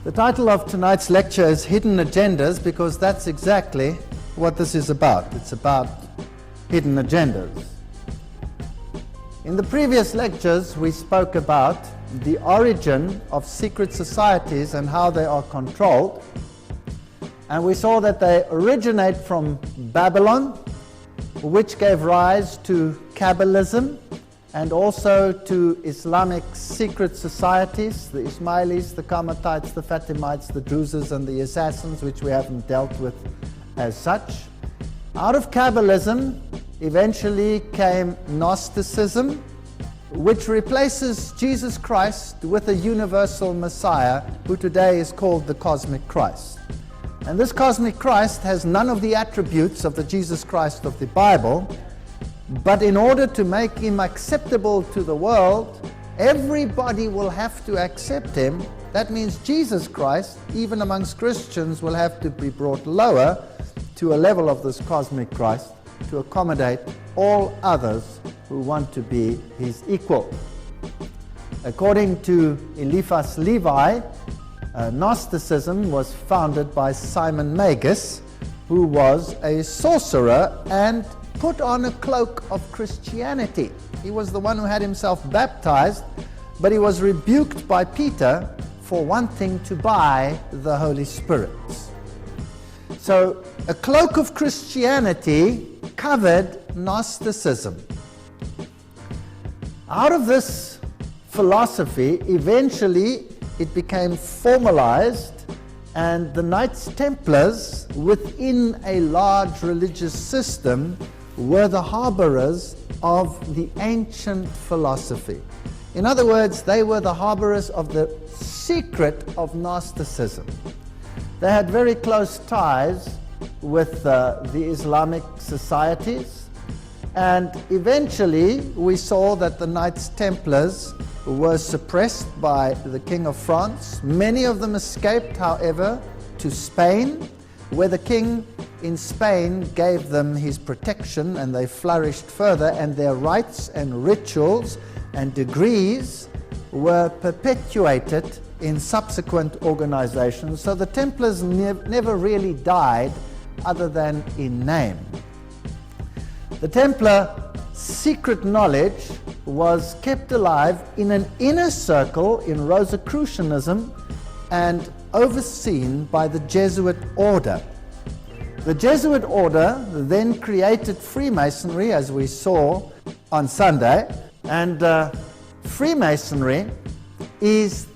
The title of tonight's lecture is Hidden Agendas, because that's exactly what this is about. It's about hidden agendas. In the previous lectures, we spoke about the origin of secret societies and how they are controlled. And we saw that they originate from Babylon, which gave rise to Kabbalism and also to Islamic secret societies, the Ismailis, the Qarmatites, the Fatimites, the Druzes, and the Assassins, which we haven't dealt with as such. Out of Kabbalism eventually came Gnosticism, which replaces Jesus Christ with a universal Messiah, who today is called the Cosmic Christ. And this Cosmic Christ has none of the attributes of the Jesus Christ of the Bible, but in order to make him acceptable to the world, everybody will have to accept him. That means Jesus Christ, even amongst Christians, will have to be brought lower to a level of this Cosmic Christ to accommodate all others who want to be his equal. According to Eliphas Levi, Gnosticism was founded by Simon Magus, who was a sorcerer and put on a cloak of Christianity. He was the one who had himself baptized, but he was rebuked by Peter for wanting to buy the Holy Spirit. So a cloak of Christianity covered Gnosticism. Out of this philosophy, eventually it became formalized, and the Knights Templars, within a large religious system, were the harborers of the ancient philosophy. In other words, they were the harborers of the secret of Gnosticism. They had very close ties with the Islamic societies, and eventually we saw that the Knights Templars were suppressed by the King of France. Many of them escaped, however, to Spain, where the king in Spain gave them his protection, and they flourished further, and their rites and rituals and degrees were perpetuated in subsequent organizations. So the Templars never really died other than in name. The Templar secret knowledge was kept alive in an inner circle in Rosicrucianism and overseen by the Jesuit order. The Jesuit order then created Freemasonry, as we saw on Sunday, and Freemasonry is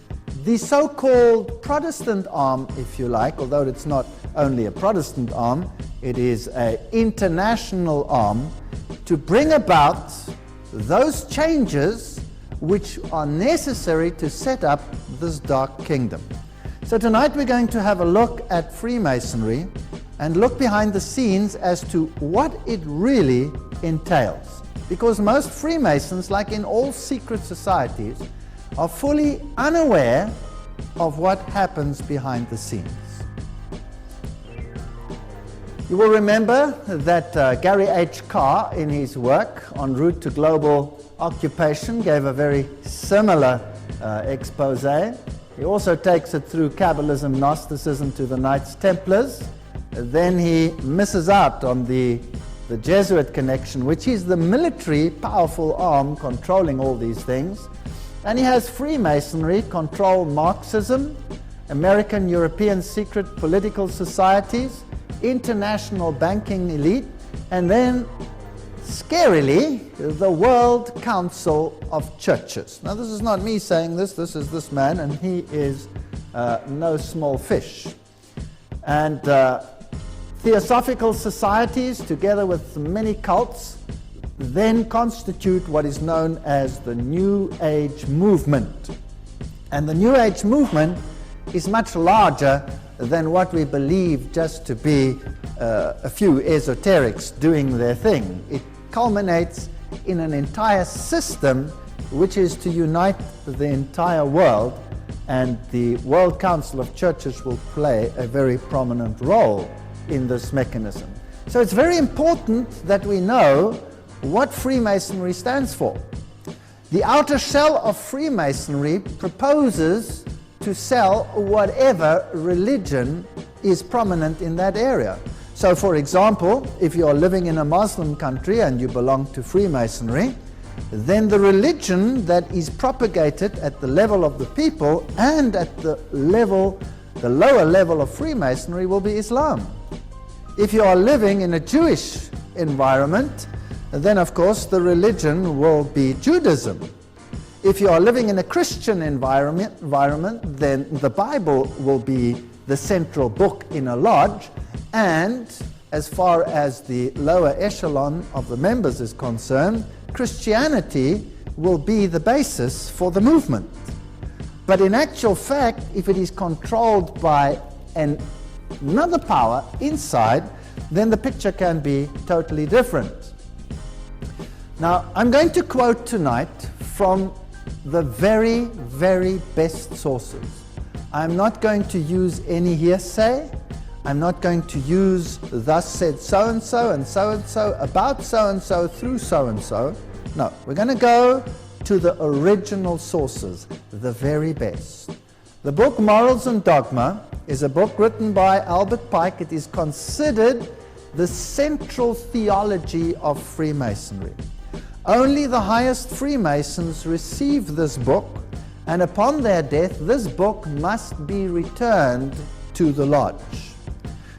the so-called Protestant arm, if you like, although it's not only a Protestant arm, it is an international arm to bring about those changes which are necessary to set up this dark kingdom. So tonight we're going to have a look at Freemasonry and look behind the scenes as to what it really entails. Because most Freemasons, like in all secret societies, are fully unaware of what happens behind the scenes. You will remember that Gary H. Carr, in his work En Route to Global Occupation, gave a very similar expose. He also takes it through Kabbalism, Gnosticism to the Knights Templars. Then he misses out on the Jesuit connection, which is the military powerful arm controlling all these things. And he has Freemasonry control Marxism, American European secret political societies, international banking elite, and then, scarily, the World Council of Churches. Now, this is not me saying this is this man, and he is no small fish. And theosophical societies, together with many cults, then constitute what is known as the New Age movement. And the New Age movement is much larger than what we believe just to be a few esoterics doing their thing. It culminates in an entire system which is to unite the entire world, and the World Council of Churches will play a very prominent role in this mechanism. So it's very important that we know what Freemasonry stands for. The outer shell of Freemasonry proposes to sell whatever religion is prominent in that area. So, for example, if you are living in a Muslim country and you belong to Freemasonry, then the religion that is propagated at the level of the people and at the lower level of Freemasonry will be Islam. If you are living in a Jewish environment, then of course the religion will be Judaism. If you are living in a Christian environment, then the Bible will be the central book in a lodge, and as far as the lower echelon of the members is concerned, Christianity will be the basis for the movement. But in actual fact, if it is controlled by another power inside, then the picture can be totally different. Now, I'm going to quote tonight from the very, very best sources. I'm not going to use any hearsay. I'm not going to use thus said so-and-so and so-and-so about so-and-so through so-and-so. No, we're going to go to the original sources, the very best. The book Morals and Dogma is a book written by Albert Pike. It is considered the central theology of Freemasonry. Only the highest Freemasons receive this book, and upon their death, this book must be returned to the lodge.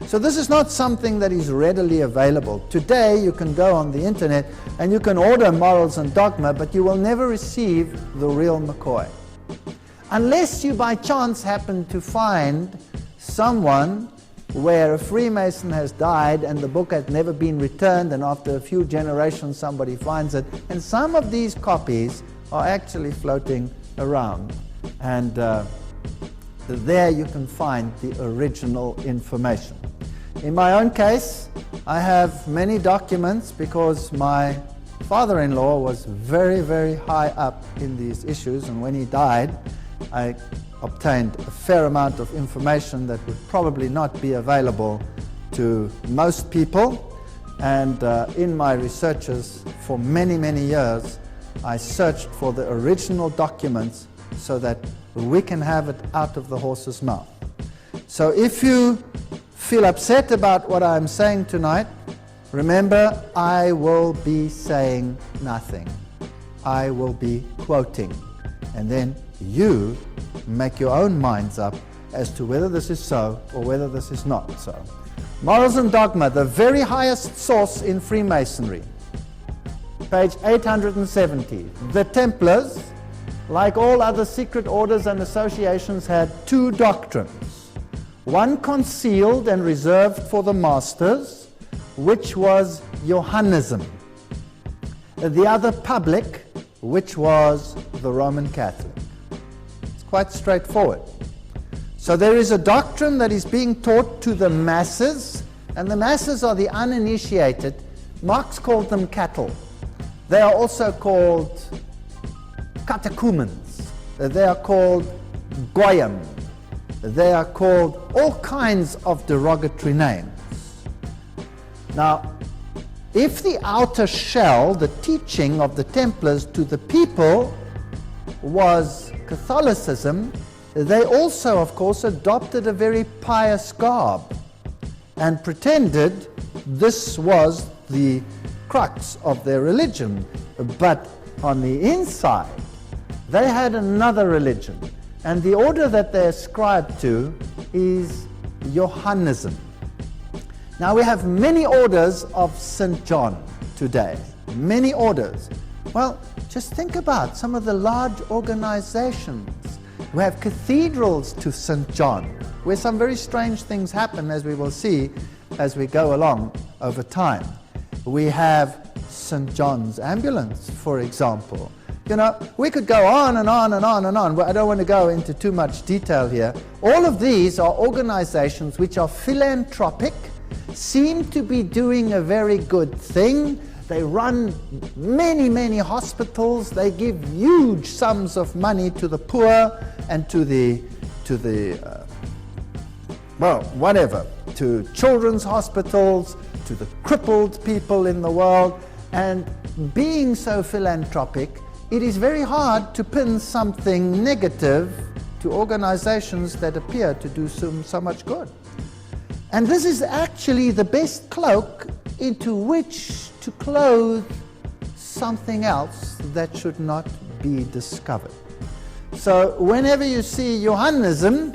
So this is not something that is readily available. Today, you can go on the internet and you can order Morals and Dogma, but you will never receive the real McCoy. Unless you by chance happen to find someone where a Freemason has died and the book has never been returned, and after a few generations somebody finds it, and some of these copies are actually floating around, and there you can find the original information. In my own case, I have many documents because my father-in-law was very, very high up in these issues, and when he died, I obtained a fair amount of information that would probably not be available to most people. And in my researches for many, many years, I searched for the original documents so that we can have it out of the horse's mouth. So if you feel upset about what I'm saying tonight, remember, I will be saying nothing. I will be quoting. And then you make your own minds up as to whether this is so or whether this is not so. Morals and Dogma, the very highest source in Freemasonry. Page 870. The Templars, like all other secret orders and associations, had two doctrines. One concealed and reserved for the masters, which was Johannism. The other public, which was the Roman Catholic. It's quite straightforward. So there is a doctrine that is being taught to the masses, and the masses are the uninitiated. Marx called them cattle. They are also called catechumens. They are called goyim. They are called all kinds of derogatory names. Now, if the outer shell, the teaching of the Templars to the people, was Catholicism, they also, of course, adopted a very pious garb and pretended this was the crux of their religion. But on the inside, they had another religion. And the order that they ascribed to is Johannism. Now we have many orders of St. John today. Many orders. Well, just think about some of the large organizations. We have cathedrals to St. John, where some very strange things happen, as we will see as we go along over time. We have St. John's Ambulance, for example. You know, we could go on and on and on and on, but I don't want to go into too much detail here. All of these are organizations which are philanthropic, seem to be doing a very good thing. They run many, many hospitals. They give huge sums of money to the poor and to children's hospitals, to the crippled people in the world. And being so philanthropic, it is very hard to pin something negative to organizations that appear to do so much good. And this is actually the best cloak into which to clothe something else that should not be discovered. So whenever you see Johannism,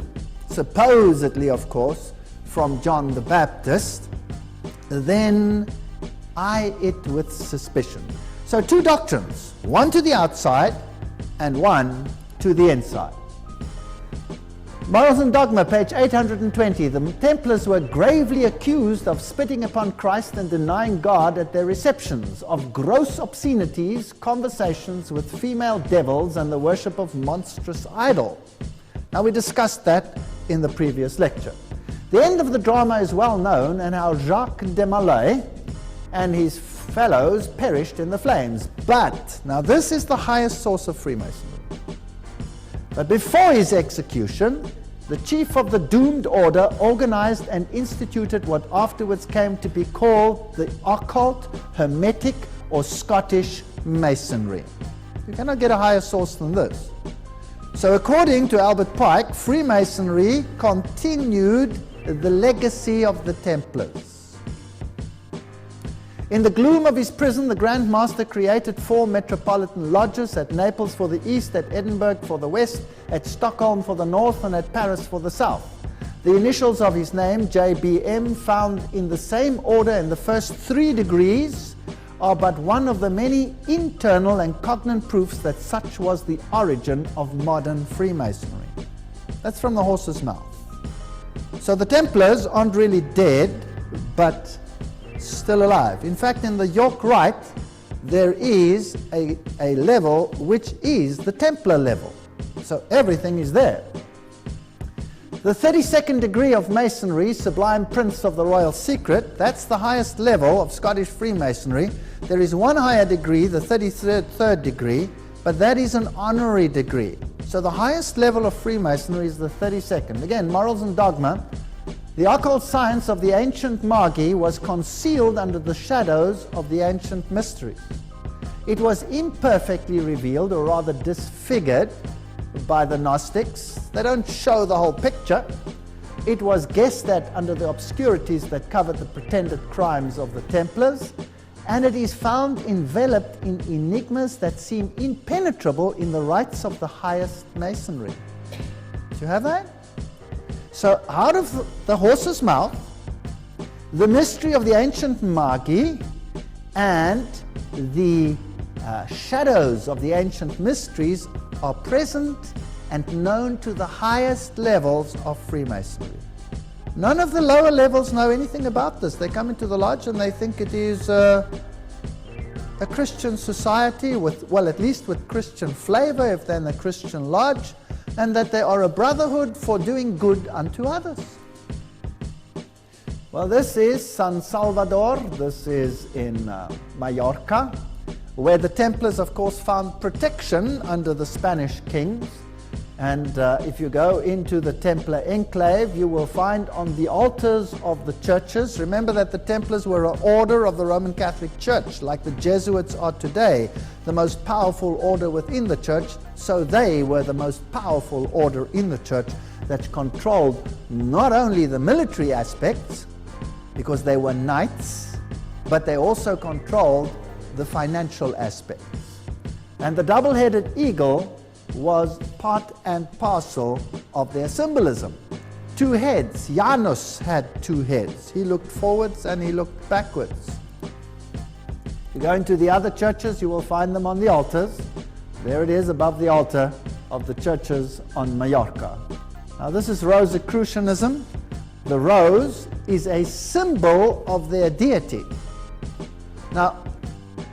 supposedly, of course, from John the Baptist, then eye it with suspicion. So two doctrines, one to the outside and one to the inside. Morals and Dogma, page 820. The Templars were gravely accused of spitting upon Christ and denying God at their receptions, of gross obscenities, conversations with female devils, and the worship of monstrous idols. Now, we discussed that in the previous lecture. The end of the drama is well known, and how Jacques de Molay and his fellows perished in the flames. But, now this is the highest source of Freemasonry. But before his execution, the chief of the doomed order organized and instituted what afterwards came to be called the occult, hermetic, or Scottish Masonry. You cannot get a higher source than this. So according to Albert Pike, Freemasonry continued the legacy of the Templars. In the gloom of his prison, the Grand Master created 4 metropolitan lodges, at Naples for the east, at Edinburgh for the west, at Stockholm for the north, and at Paris for the south. The initials of his name, JBM, found in the same order in the first 3 degrees, are but one of the many internal and cognate proofs that such was the origin of modern Freemasonry. That's from the horse's mouth. So the Templars aren't really dead, but still alive. In fact, in the York Rite, there is a level which is the Templar level. So everything is there. The 32nd degree of Masonry, Sublime Prince of the Royal Secret, that's the highest level of Scottish Freemasonry. There is one higher degree, the 33rd degree, but that is an honorary degree. So the highest level of Freemasonry is the 32nd. Again, Morals and Dogma. The occult science of the ancient Magi was concealed under the shadows of the ancient mysteries. It was imperfectly revealed, or rather disfigured, by the Gnostics. They don't show the whole picture. It was guessed at under the obscurities that covered the pretended crimes of the Templars, and it is found enveloped in enigmas that seem impenetrable in the rites of the highest Masonry. Do you have that? So out of the horse's mouth, the mystery of the ancient Magi and the shadows of the ancient mysteries are present and known to the highest levels of Freemasonry. None of the lower levels know anything about this. They come into the lodge and they think it is a Christian society with, well, at least with Christian flavor if they're in a Christian lodge, and that they are a brotherhood for doing good unto others. Well, this is San Salvador. This is in Mallorca, where the Templars, of course, found protection under the Spanish kings. And if you go into the Templar enclave, you will find on the altars of the churches, remember that the Templars were an order of the Roman Catholic Church, like the Jesuits are today, the most powerful order within the church. So they were the most powerful order in the church that controlled not only the military aspects, because they were knights, but they also controlled the financial aspects. And the double-headed eagle was part and parcel of their symbolism. Two heads. Janus had two heads. He looked forwards and he looked backwards. If you go into the other churches, you will find them on the altars. There it is above the altar of the churches on Mallorca. Now this is Rosicrucianism. The rose is a symbol of their deity. Now,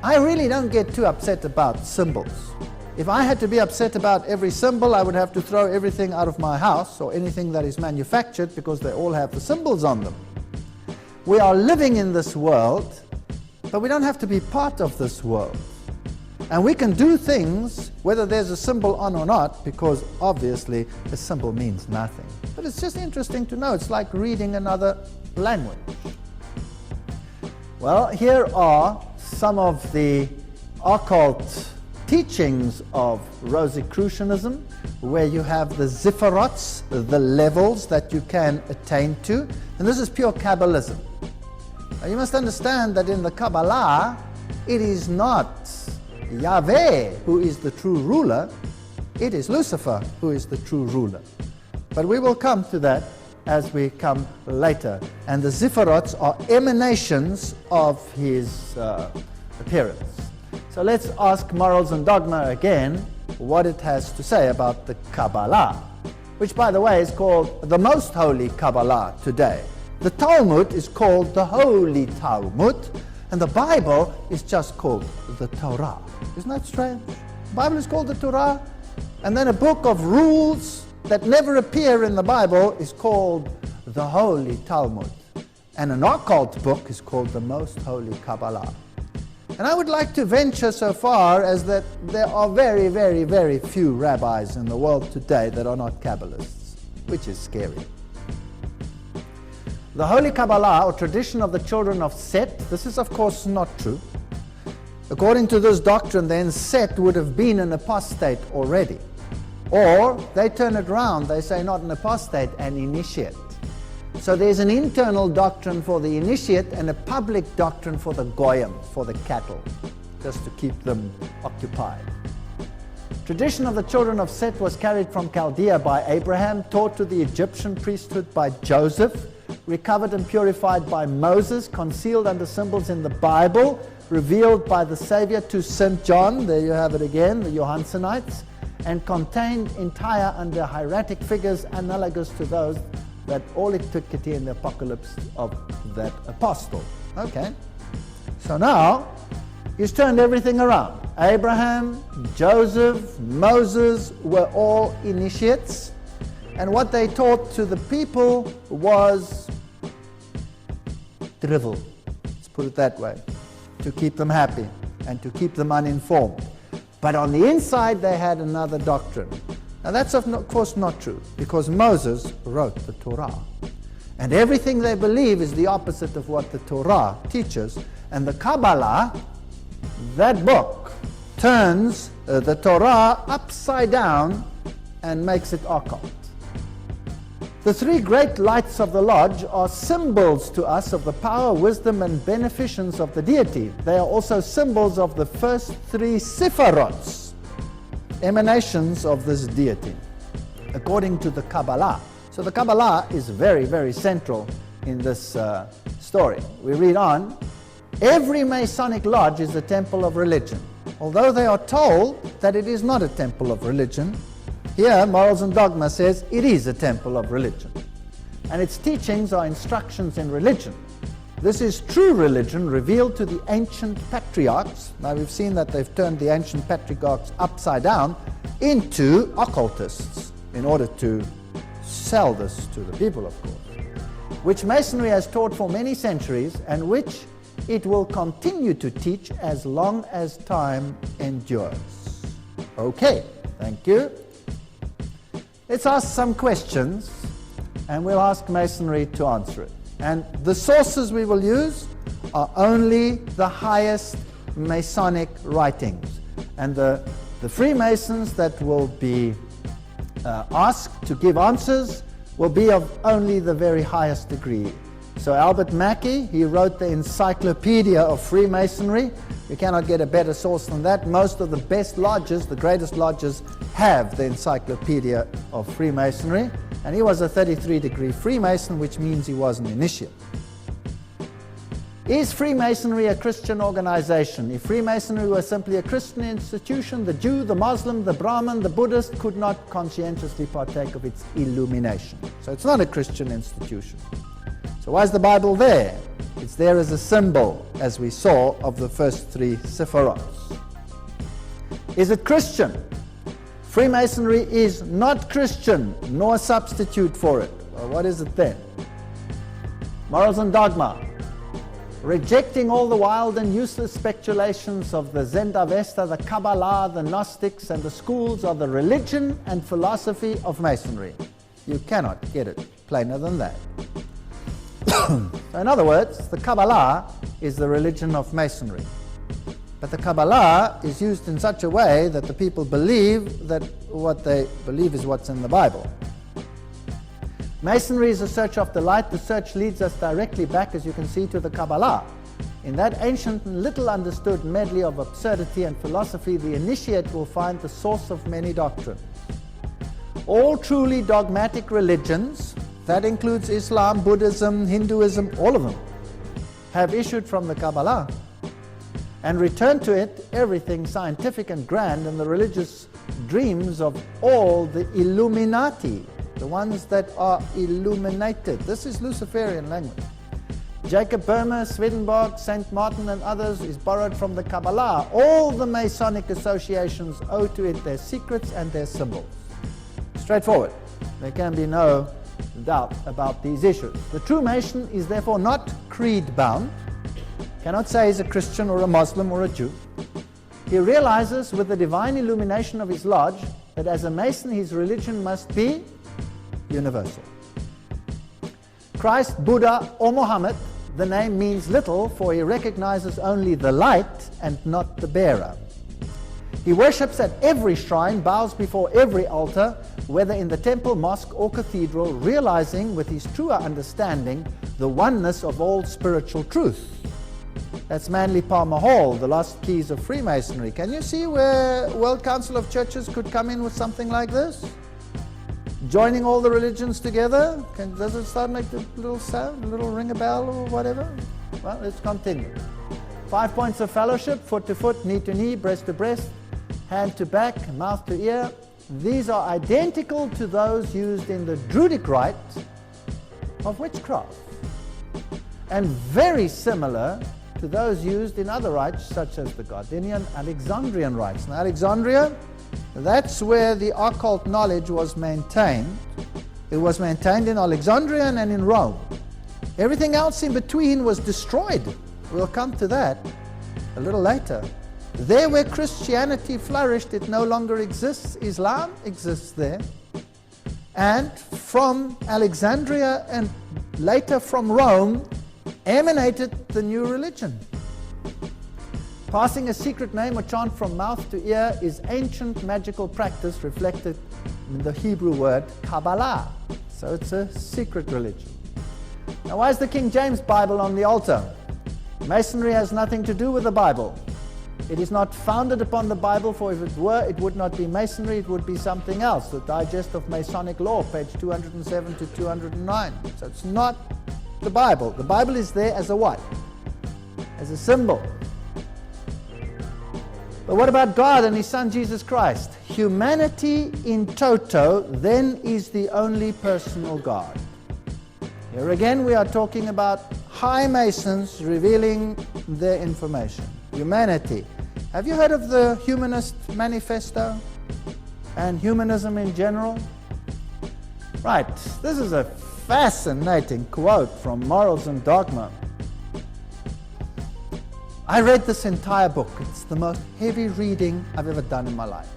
I really don't get too upset about symbols. If I had to be upset about every symbol, I would have to throw everything out of my house or anything that is manufactured, because they all have the symbols on them. We are living in this world, but we don't have to be part of this world. And we can do things whether there's a symbol on or not, because obviously the symbol means nothing. But it's just interesting to know. It's like reading another language. Well, here are some of the occult teachings of Rosicrucianism, where you have the zipherots, the levels that you can attain to. And this is pure Kabbalism. Now you must understand that in the Kabbalah, it is not Yahweh who is the true ruler, it is Lucifer who is the true ruler. But we will come to that as we come later. And the zipherots are emanations of his appearance. So let's ask Morals and Dogma again what it has to say about the Kabbalah, which, by the way, is called the Most Holy Kabbalah today. The Talmud is called the Holy Talmud, and the Bible is just called the Torah. Isn't that strange? The Bible is called the Torah, and then a book of rules that never appear in the Bible is called the Holy Talmud. And an occult book is called the Most Holy Kabbalah. And I would like to venture so far as that there are very, very, very few rabbis in the world today that are not Kabbalists, which is scary. The Holy Kabbalah, or tradition of the children of Set, this is of course not true. According to this doctrine, then, Set would have been an apostate already. Or they turn it around, they say not an apostate, an initiate. So there's an internal doctrine for the initiate and a public doctrine for the goyim, for the cattle, just to keep them occupied. Tradition of the children of Set was carried from Chaldea by Abraham, taught to the Egyptian priesthood by Joseph, recovered and purified by Moses, concealed under symbols in the Bible, revealed by the Savior to St. John, there you have it again, the Johansonites, and contained entire under hieratic figures analogous to those that all antiquity in the apocalypse of that apostle. Okay, so now he's turned everything around. Abraham, Joseph, Moses were all initiates, and what they taught to the people was drivel, let's put it that way, to keep them happy and to keep them uninformed. But on the inside they had another doctrine. Now that's of course not true, because Moses wrote the Torah. And everything they believe is the opposite of what the Torah teaches. And the Kabbalah, that book, turns the Torah upside down and makes it occult. The three great lights of the lodge are symbols to us of the power, wisdom, and beneficence of the deity. They are also symbols of the first three sephirots, emanations of this deity. According to the Kabbalah, So the Kabbalah is very, very central in this story. We read on. Every Masonic lodge is a temple of religion, although they are told that it is not a temple of religion. Here, Morals and Dogma says it is a temple of religion, and its teachings are instructions in religion. This is true religion revealed to the ancient patriarchs. Now we've seen that they've turned the ancient patriarchs upside down into occultists in order to sell this to the people, of course, which Masonry has taught for many centuries and which it will continue to teach as long as time endures. Okay, thank you. Let's ask some questions, and we'll ask Masonry to answer it. And the sources we will use are only the highest Masonic writings. And the Freemasons that will be asked to give answers will be of only the very highest degree. So Albert Mackey, he wrote the Encyclopedia of Freemasonry. You cannot get a better source than that. Most of the best lodges, the greatest lodges, have the Encyclopedia of Freemasonry. And he was a 33-degree Freemason, which means he was an initiate. Is Freemasonry a Christian organization? If Freemasonry were simply a Christian institution, the Jew, the Muslim, the Brahmin, the Buddhist could not conscientiously partake of its illumination. So it's not a Christian institution. So why is the Bible there? It's there as a symbol, as we saw, of the first three Sephiroths. Is it Christian? Freemasonry is not Christian, nor a substitute for it. Well, what is it then? Morals and Dogma. Rejecting all the wild and useless speculations of the Zendavesta, the Kabbalah, the Gnostics, and the schools of the religion and philosophy of Masonry. You cannot get it plainer than that. So in other words, the Kabbalah is the religion of Masonry. But the Kabbalah is used in such a way that the people believe that what they believe is what's in the Bible. Masonry is a search after light. The search leads us directly back, as you can see, to the Kabbalah. In that ancient and little understood medley of absurdity and philosophy, the initiate will find the source of many doctrines. All truly dogmatic religions, that includes Islam, Buddhism, Hinduism, all of them, have issued from the Kabbalah and returned to it everything scientific and grand and the religious dreams of all the Illuminati, the ones that are illuminated. This is Luciferian language. Jacob Boehmer, Swedenborg, St. Martin and others is borrowed from the Kabbalah. All the Masonic associations owe to it their secrets and their symbols. Straightforward. There can be no doubt about these issues. The true Mason is therefore not creed-bound, cannot say he's a Christian or a Muslim or a Jew. He realizes with the divine illumination of his lodge that as a Mason his religion must be universal. Christ, Buddha or Muhammad, the name means little, for he recognizes only the light and not the bearer. He worships at every shrine, bows before every altar, whether in the temple, mosque or cathedral, realizing with his truer understanding the oneness of all spiritual truth. That's Manly Palmer Hall, the lost keys of Freemasonry. Can you see where World Council of Churches could come in with something like this? Joining all the religions together? Does it start to make a little sound, a little ring a bell or whatever? Well, let's continue. 5 points of fellowship: foot to foot, knee to knee, breast to breast, hand to back, mouth to ear. These are identical to those used in the Druidic rite of witchcraft, and very similar to those used in other rites such as the Gardenian, Alexandrian rites. Now, Alexandria, that's where the occult knowledge was maintained. It was maintained in Alexandria and in Rome. Everything else in between was destroyed. We'll come to that a little later. There where Christianity flourished, it no longer exists. Islam exists there. And from Alexandria and later from Rome emanated the new religion. Passing a secret name or chant from mouth to ear is ancient magical practice reflected in the Hebrew word Kabbalah. So it's a secret religion. Now, why is the King James Bible on the altar? Masonry has nothing to do with the Bible. It is not founded upon the Bible, for if it were, it would not be Masonry, it would be something else. The Digest of Masonic Law, page 207 to 209. So it's not the Bible. The Bible is there as a what? As a symbol. But what about God and His Son Jesus Christ? Humanity in toto then is the only personal God. Here again we are talking about high Masons revealing their information. Humanity. Have you heard of the Humanist Manifesto and humanism in general? Right, this is a fascinating quote from Morals and Dogma. I read this entire book. It's the most heavy reading I've ever done in my life.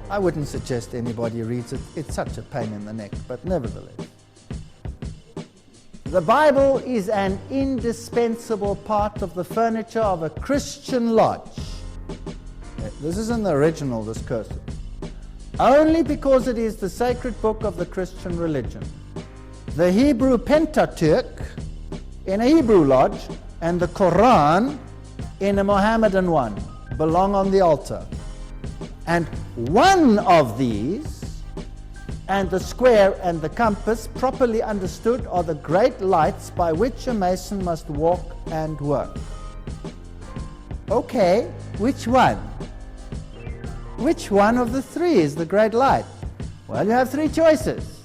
I wouldn't suggest anybody reads it. It's such a pain in the neck, but nevertheless. The Bible is an indispensable part of the furniture of a Christian lodge. This is in the original discursive. Only because it is the sacred book of the Christian religion. The Hebrew Pentateuch in a Hebrew lodge and the Quran in a Mohammedan one belong on the altar. And one of these, and the square and the compass, properly understood, are the great lights by which a Mason must walk and work. Okay, which one? Which one of the three is the great light? Well, you have three choices.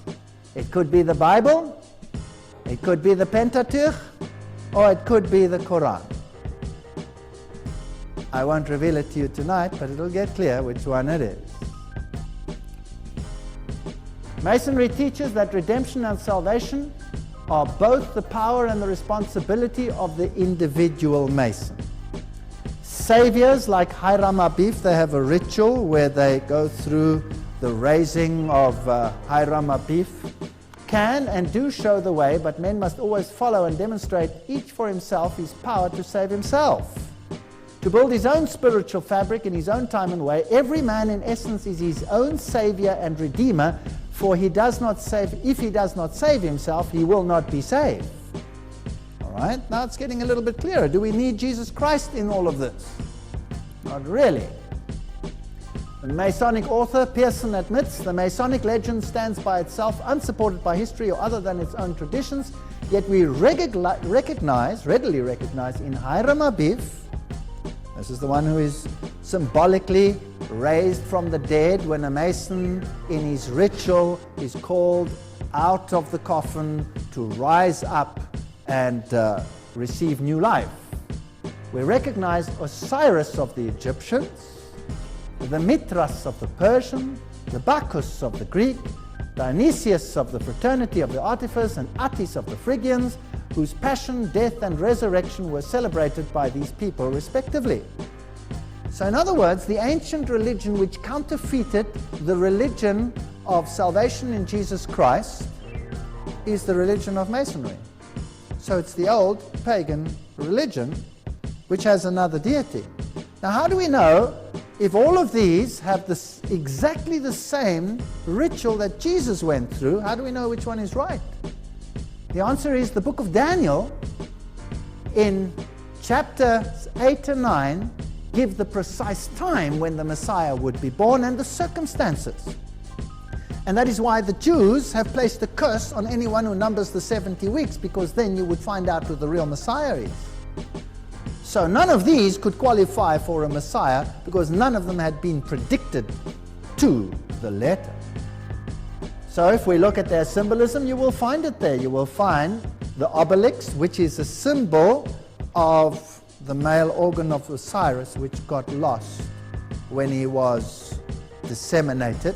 It could be the Bible, it could be the Pentateuch, or it could be the Quran. I won't reveal it to you tonight, but it'll get clear which one it is. Masonry teaches that redemption and salvation are both the power and the responsibility of the individual Mason. Saviors like Hiram Abif, they have a ritual where they go through the raising of Hiram Abif, can and do show the way, but men must always follow and demonstrate each for himself his power to save himself. To build his own spiritual fabric in his own time and way, every man in essence is his own Savior and Redeemer, for if he does not save himself, he will not be saved. All right, now it's getting a little bit clearer. Do we need Jesus Christ in all of this? Not really. The Masonic author Pearson admits the Masonic legend stands by itself, unsupported by history or other than its own traditions, yet we readily recognize in Hiram Abif, this is the one who is symbolically raised from the dead when a Mason in his ritual is called out of the coffin to rise up and receive new life. We recognize Osiris of the Egyptians, the Mithras of the Persian, the Bacchus of the Greek, Dionysius of the fraternity of the Artificers, and Attis of the Phrygians, whose passion, death, and resurrection were celebrated by these people respectively. So in other words, the ancient religion which counterfeited the religion of salvation in Jesus Christ is the religion of Masonry. So it's the old pagan religion which has another deity. Now how do we know if all of these have exactly the same ritual that Jesus went through? How do we know which one is right? The answer is the book of Daniel in chapters 8 and 9 give the precise time when the Messiah would be born and the circumstances. And that is why the Jews have placed a curse on anyone who numbers the 70 weeks, because then you would find out who the real Messiah is. So none of these could qualify for a Messiah because none of them had been predicted to the letter. So if we look at their symbolism, you will find it there. You will find the obelix, which is a symbol of the male organ of Osiris, which got lost when he was disseminated,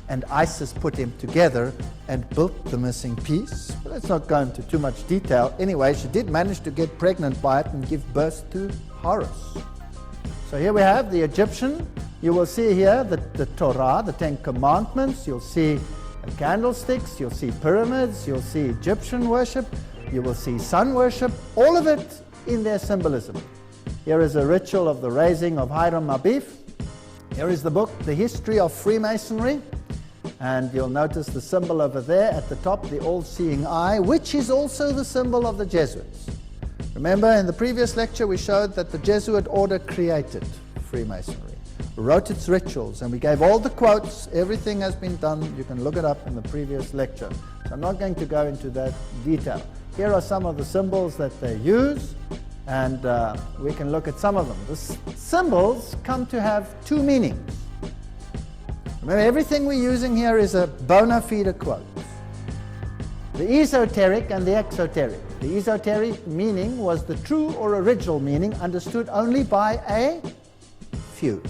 and Isis put him together and built the missing piece. But let's not go into too much detail. Anyway, she did manage to get pregnant by it and give birth to Horus. So here we have the Egyptian. You will see here the Torah, the Ten Commandments. You'll see candlesticks, you'll see pyramids, you'll see Egyptian worship, you will see sun worship, all of it in their symbolism. Here is a ritual of the raising of Hiram Abif. Here is the book, The History of Freemasonry, and you'll notice the symbol over there at the top, the all-seeing eye, which is also the symbol of the Jesuits. Remember, in the previous lecture we showed that the Jesuit order created Freemasonry, wrote its rituals, and we gave all the quotes. Everything has been done. You can look it up in the previous lecture. So I'm not going to go into that detail. Here are some of the symbols that they use, and we can look at some of them. The symbols come to have two meanings. Remember, everything we're using here is a bona fide quote. The esoteric and the exoteric. The esoteric meaning was the true or original meaning understood only by a few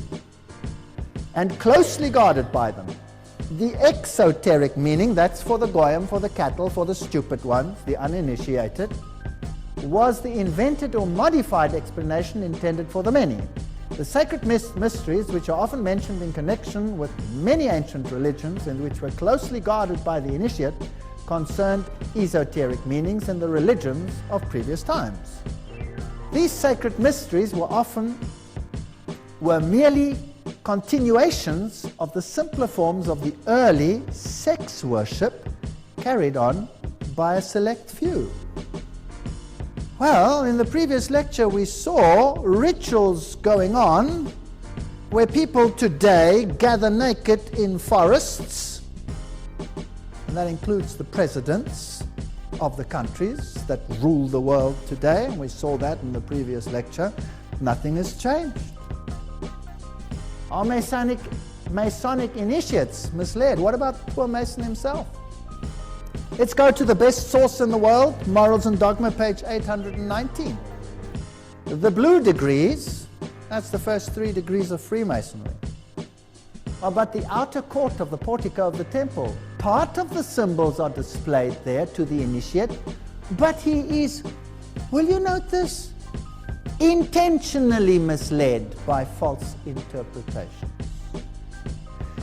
and closely guarded by them. The exoteric meaning, that's for the goyim, for the cattle, for the stupid ones, the uninitiated, was the invented or modified explanation intended for the many. The sacred mysteries, which are often mentioned in connection with many ancient religions and which were closely guarded by the initiate, concerned esoteric meanings in the religions of previous times. These sacred mysteries were merely continuations of the simpler forms of the early sex worship carried on by a select few. Well, in the previous lecture we saw rituals going on where people today gather naked in forests, and that includes the presidents of the countries that rule the world today, and we saw that in the previous lecture. Nothing has changed. Are Masonic initiates misled? What about the poor Mason himself? Let's go to the best source in the world, Morals and Dogma, page 819. The blue degrees, that's the first 3 degrees of Freemasonry. But the outer court of the portico of the temple, part of the symbols are displayed there to the initiate, but he is, will you note this, intentionally misled by false interpretations.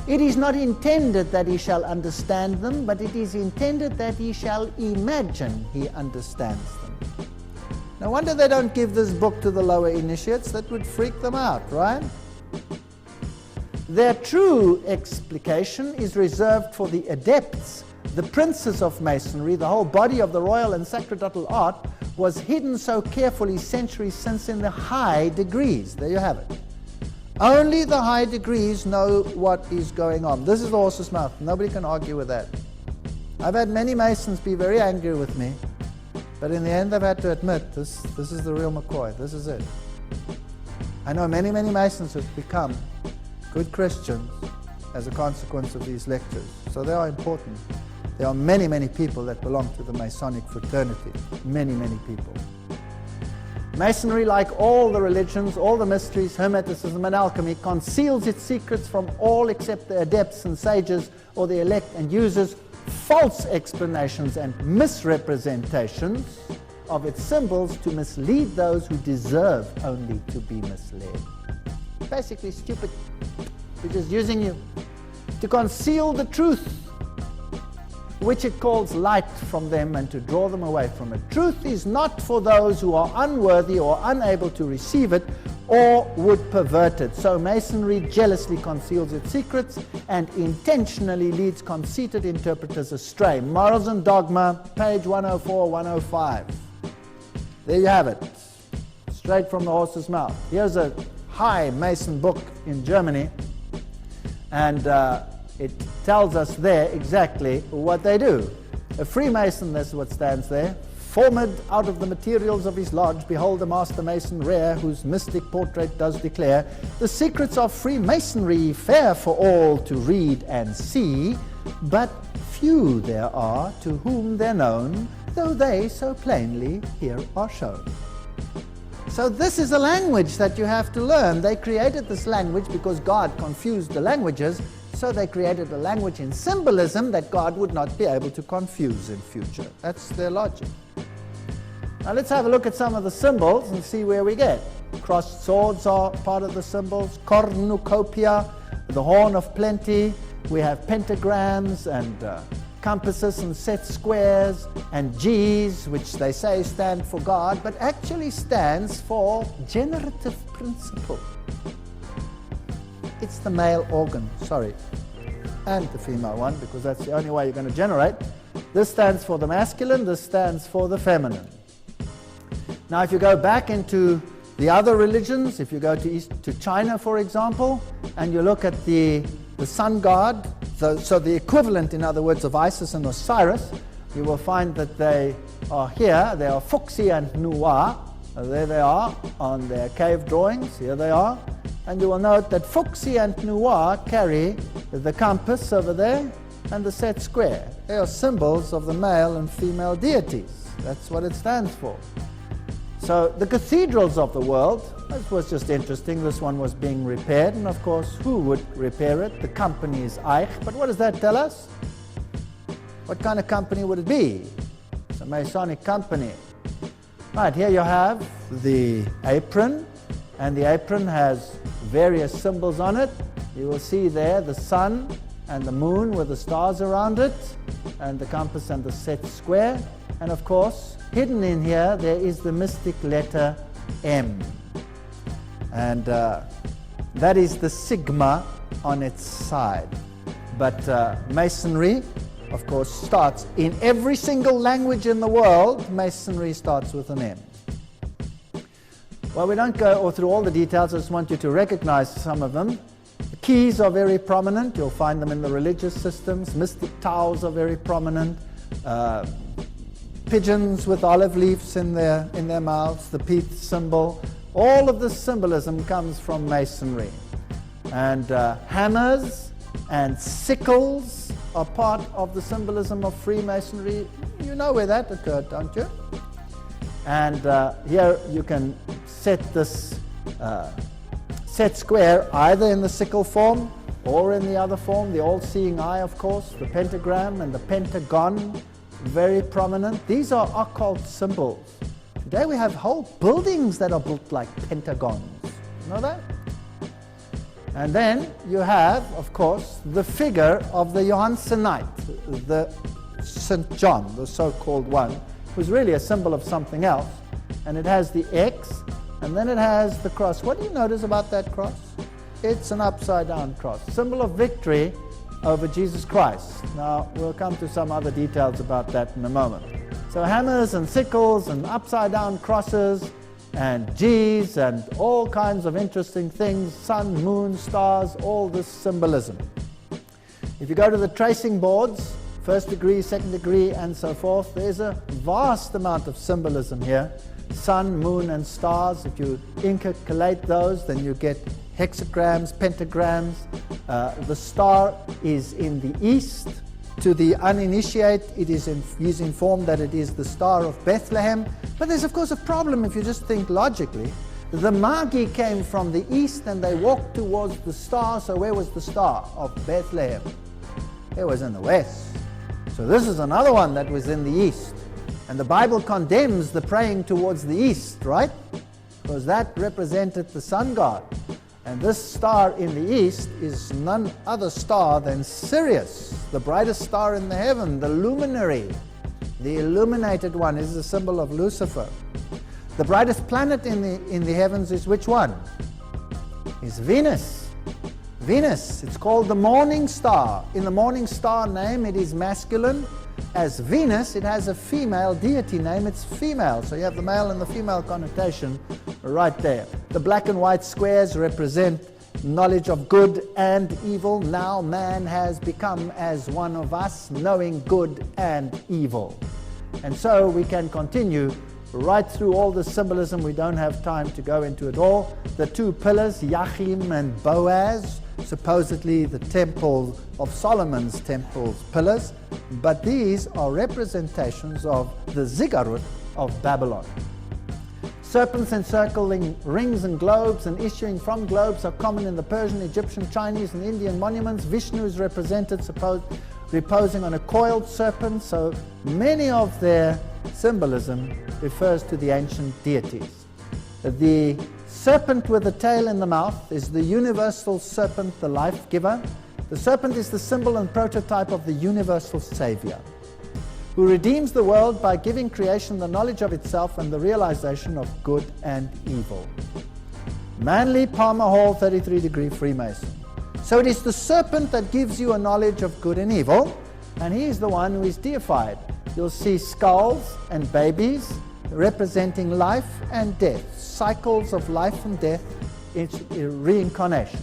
It is not intended that he shall understand them, but it is intended that he shall imagine he understands them. No wonder they don't give this book to the lower initiates. That would freak them out, right? Their true explication is reserved for the adepts, the princes of Masonry. The whole body of the royal and sacerdotal art was hidden so carefully centuries since in the high degrees. There you have it. Only the high degrees know what is going on. This is the horse's mouth. Nobody can argue with that. I've had many Masons be very angry with me, but in the end they've had to admit this is the real McCoy. This is it. I know many Masons who've become good Christians as a consequence of these lectures. So they are important. There are many people that belong to the Masonic fraternity. Many people. Masonry, like all the religions, all the mysteries, Hermeticism and alchemy, conceals its secrets from all except the adepts and sages or the elect, and uses false explanations and misrepresentations of its symbols to mislead those who deserve only to be misled. Basically stupid. We're just using you to conceal the truth, which it calls light, from them, and to draw them away from it. Truth is not for those who are unworthy or unable to receive it or would pervert it. So Masonry jealously conceals its secrets and intentionally leads conceited interpreters astray. Morals and Dogma, page 104, 105. There you have it, straight from the horse's mouth. Here's a high Mason book in Germany, and it tells us there exactly what they do. A Freemason, that's what stands there. Formed out of the materials of his lodge, behold the Master Mason rare, whose mystic portrait does declare the secrets of Freemasonry fair for all to read and see, but few there are to whom they're known, though they so plainly here are shown. So this is a language that you have to learn. They created this language because God confused the languages, so they created a language in symbolism that God would not be able to confuse in future. That's their logic. Now let's have a look at some of the symbols and see where we get. Crossed swords are part of the symbols. Cornucopia, the horn of plenty. We have pentagrams and compasses and set squares, and G's, which they say stand for God, but actually stands for generative principle. It's the male organ, and the female one, because that's the only way you're going to generate. This stands for the masculine, this stands for the feminine. Now, if you go back into the other religions, if you go to China, for example, and you look at the sun god, so the equivalent, in other words, of Isis and Osiris, you will find that they are here. They are Fuxi and Nuwa. There they are on their cave drawings. Here they are. And you will note that Fuxi and Nuwa carry the compass over there and the set square. They are symbols of the male and female deities. That's what it stands for. So the cathedrals of the world, this was just interesting. This one was being repaired, and of course, who would repair it? The company is Eich. But what does that tell us? What kind of company would it be? It's a Masonic company. Right, here you have the apron, and the apron has various symbols on it. You will see there the sun and the moon with the stars around it, and the compass and the set square. And of course, hidden in here, there is the mystic letter M. And that is the sigma on its side. But Masonry, of course, starts in every single language in the world. Masonry starts with an M. Well, we don't go through all the details. I just want you to recognize some of them. The keys are very prominent. You'll find them in the religious systems. Mystic towels are very prominent. Pigeons with olive leaves in their mouths, the peace symbol. All of this symbolism comes from Masonry. And hammers and sickles are part of the symbolism of Freemasonry. You know where that occurred, don't you? And here you can set this set square either in the sickle form or in the other form, the all-seeing eye, of course, the pentagram and the pentagon, very prominent. These are occult symbols. Today we have whole buildings that are built like pentagons. You know that? And then you have, of course, the figure of the Johannsenite, the St. John, the so-called one, who's really a symbol of something else. And it has the X, and then it has the cross. What do you notice about that cross? It's an upside-down cross, symbol of victory over Jesus Christ. Now, we'll come to some other details about that in a moment. So hammers and sickles and upside-down crosses and G's and all kinds of interesting things, sun, moon, stars, all this symbolism. If you go to the tracing boards, first degree, second degree, and so forth, there's a vast amount of symbolism here. Sun, moon, and stars. If you intercalate those, then you get hexagrams, pentagrams. The star is in the east. To the uninitiated, he's informed that it is the Star of Bethlehem. But there's, of course, a problem if you just think logically. The Magi came from the east and they walked towards the star. So where was the Star of Bethlehem? It was in the west. So this is another one that was in the east. And the Bible condemns the praying towards the east, right? Because that represented the sun god. And this star in the east is none other star than Sirius, the brightest star in the heaven, the luminary. The illuminated one is the symbol of Lucifer. The brightest planet in the heavens is which one? Is Venus. Venus, it's called the morning star. In the morning star name, it is masculine. As Venus, it has a female deity name. It's female. So you have the male and the female connotation right there. The black and white squares represent knowledge of good and evil. Now man has become as one of us, knowing good and evil. And so we can continue right through all the symbolism. We don't have time to go into it all. The two pillars, Yachim and Boaz, supposedly the temple of Solomon's temple's pillars, but these are representations of the ziggurat of Babylon. Serpents encircling rings and globes and issuing from globes are common in the Persian, Egyptian, Chinese, and Indian monuments. Vishnu is represented reposing on a coiled serpent, so many of their symbolism refers to the ancient deities. The serpent with the tail in the mouth is the universal serpent, the life giver. The serpent is the symbol and prototype of the universal Savior, who redeems the world by giving creation the knowledge of itself and the realization of good and evil. Manly Palmer Hall, 33 degree Freemason. So it is the serpent that gives you a knowledge of good and evil, and he is the one who is deified. You'll see skulls and babies representing life and death, cycles of life and death, it's reincarnation.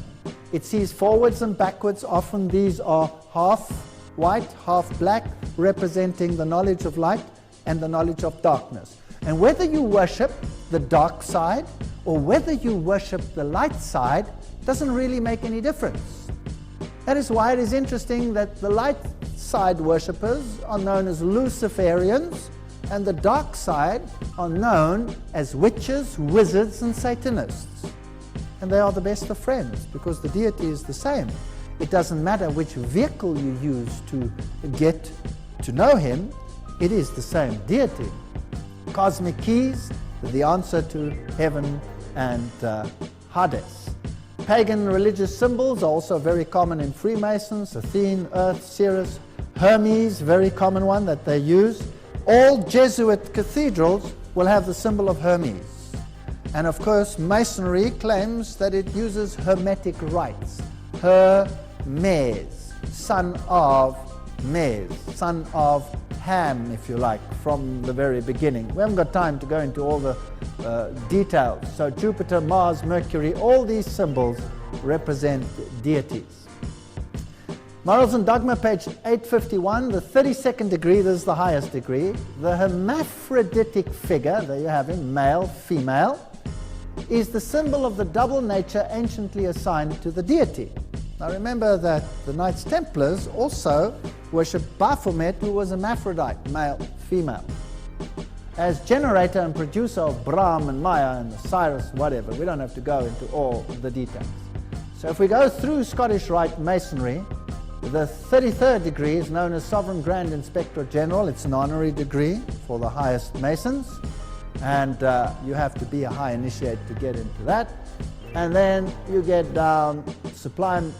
It sees forwards and backwards. Often these are half white, half black, representing the knowledge of light and the knowledge of darkness. And whether you worship the dark side or whether you worship the light side doesn't really make any difference. That is why it is interesting that the light side worshippers are known as Luciferians, and the dark side are known as witches, wizards, and Satanists. And they are the best of friends because the deity is the same. It doesn't matter which vehicle you use to get to know him, it is the same deity. Cosmic keys, the answer to heaven and Hades. Pagan religious symbols are also very common in Freemasons: Athene, Earth, Ceres, Hermes, very common one that they use. All Jesuit cathedrals will have the symbol of Hermes. And of course, Masonry claims that it uses Hermetic rites. Hermes, son of Mes, son of Ham, if you like, from the very beginning. We haven't got time to go into all the details. So Jupiter, Mars, Mercury, all these symbols represent deities. Morals and Dogma, page 851, the 32nd degree, this is the highest degree. The hermaphroditic figure, there you have him, male, female, is the symbol of the double nature anciently assigned to the deity. Now remember that the Knights Templars also worshipped Baphomet, who was a hermaphrodite, male, female. As generator and producer of Brahm and Maya and Cyrus, whatever, we don't have to go into all the details. So if we go through Scottish Rite Masonry, the 33rd degree is known as Sovereign Grand Inspector General. It's an honorary degree for the highest Masons, and you have to be a high initiate to get into that. And then you get down Sublime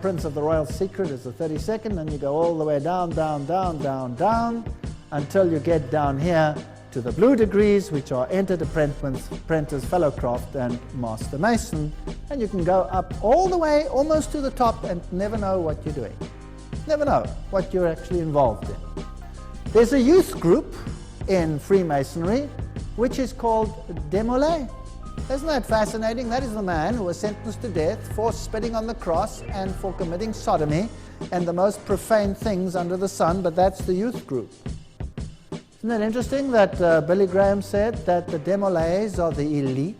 Prince of the Royal Secret is the 32nd, and you go all the way down, down, down, down, down, until you get down here to the blue degrees, which are Entered Apprentice, Fellow Craft, and Master Mason. And you can go up all the way, almost to the top, and never know what you're doing. Never know what you're actually involved in. There's a youth group in Freemasonry which is called Demolay. Isn't that fascinating? That is the man who was sentenced to death for spitting on the cross and for committing sodomy and the most profane things under the sun, but that's the youth group. Isn't it interesting that Billy Graham said that the Demolays are the elite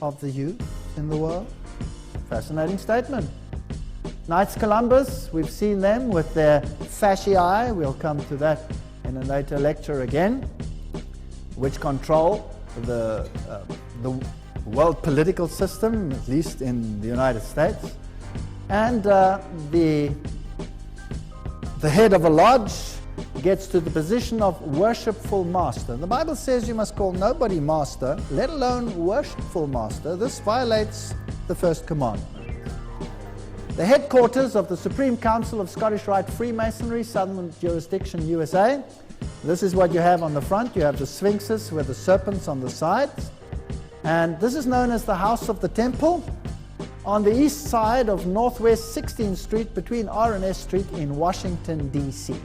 of the youth in the world? Fascinating statement. Knights Columbus, we've seen them with their fasciae. We'll come to that in a later lecture again, which control the world political system, at least in the United States. And the head of a lodge gets to the position of worshipful master. The Bible says you must call nobody master, let alone worshipful master. This violates the first commandment. The headquarters of the Supreme Council of Scottish Rite Freemasonry, Southern Jurisdiction, USA. This is what you have on the front. You have the sphinxes with the serpents on the sides. And this is known as the House of the Temple on the east side of Northwest 16th Street between R and S Street in Washington, D.C.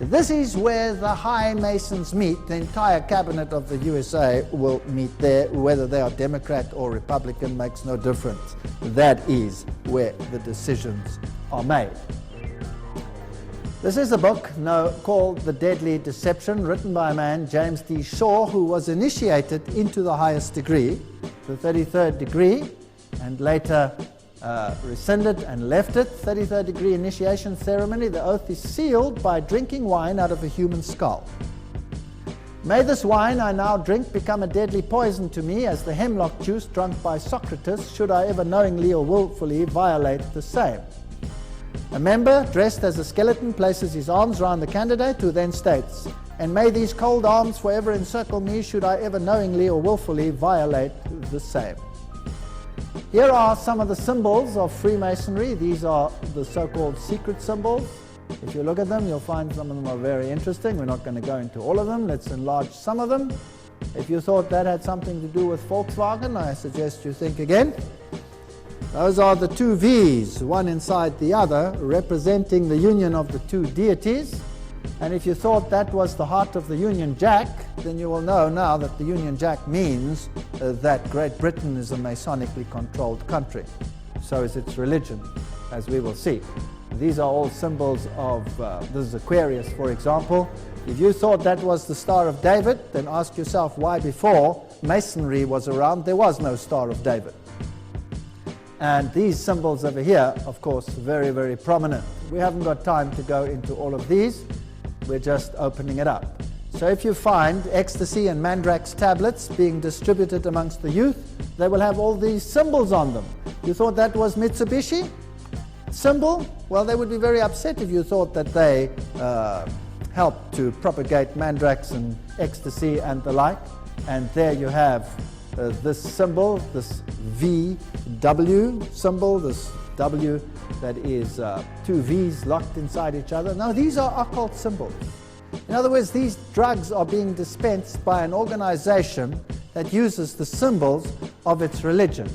This is where the high Masons meet. The entire cabinet of the USA will meet there. Whether they are Democrat or Republican makes no difference. That is where the decisions are made. This is a book called The Deadly Deception, written by a man, James D. Shaw, who was initiated into the highest degree, the 33rd degree, and later rescinded and left it. 33rd degree initiation ceremony. The oath is sealed by drinking wine out of a human skull. May this wine I now drink become a deadly poison to me, as the hemlock juice drunk by Socrates, should I ever knowingly or willfully violate the same. A member, dressed as a skeleton, places his arms round the candidate, who then states, "And may these cold arms forever encircle me, should I ever knowingly or willfully violate the same." Here are some of the symbols of Freemasonry. These are the so-called secret symbols. If you look at them, you'll find some of them are very interesting. We're not going to go into all of them. Let's enlarge some of them. If you thought that had something to do with Volkswagen, I suggest you think again. Those are the two V's, one inside the other, representing the union of the two deities. And if you thought that was the heart of the Union Jack, then you will know now that the Union Jack means that Great Britain is a Masonically controlled country. So is its religion, as we will see. These are all symbols of, this is Aquarius, for example. If you thought that was the Star of David, then ask yourself why before Masonry was around, there was no Star of David. And these symbols over here, of course, very, very prominent. We haven't got time to go into all of these. We're just opening it up. So if you find ecstasy and mandrax tablets being distributed amongst the youth, they will have all these symbols on them. You thought that was Mitsubishi symbol? Well, they would be very upset if you thought that they helped to propagate mandrax and ecstasy and the like. And there you have this symbol, this VW symbol, this W that is two V's locked inside each other. Now, these are occult symbols. In other words, these drugs are being dispensed by an organization that uses the symbols of its religion.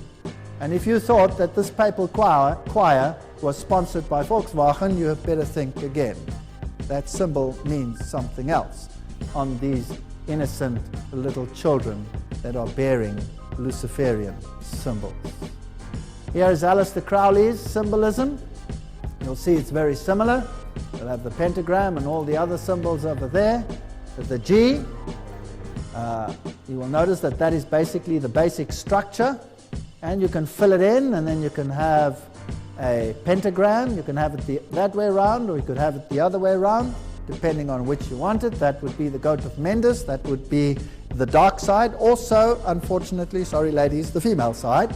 And if you thought that this papal choir was sponsored by Volkswagen, you have better think again. That symbol means something else on these innocent little children that are bearing Luciferian symbols. Here is Aleister Crowley's symbolism. You'll see it's very similar. We'll have the pentagram and all the other symbols over there. The G, you will notice that that is basically the basic structure, and you can fill it in, and then you can have a pentagram. You can have it that way around, or you could have it the other way around, depending on which you want it. That would be the goat of Mendes. That would be the dark side. Also, unfortunately, sorry ladies, the female side.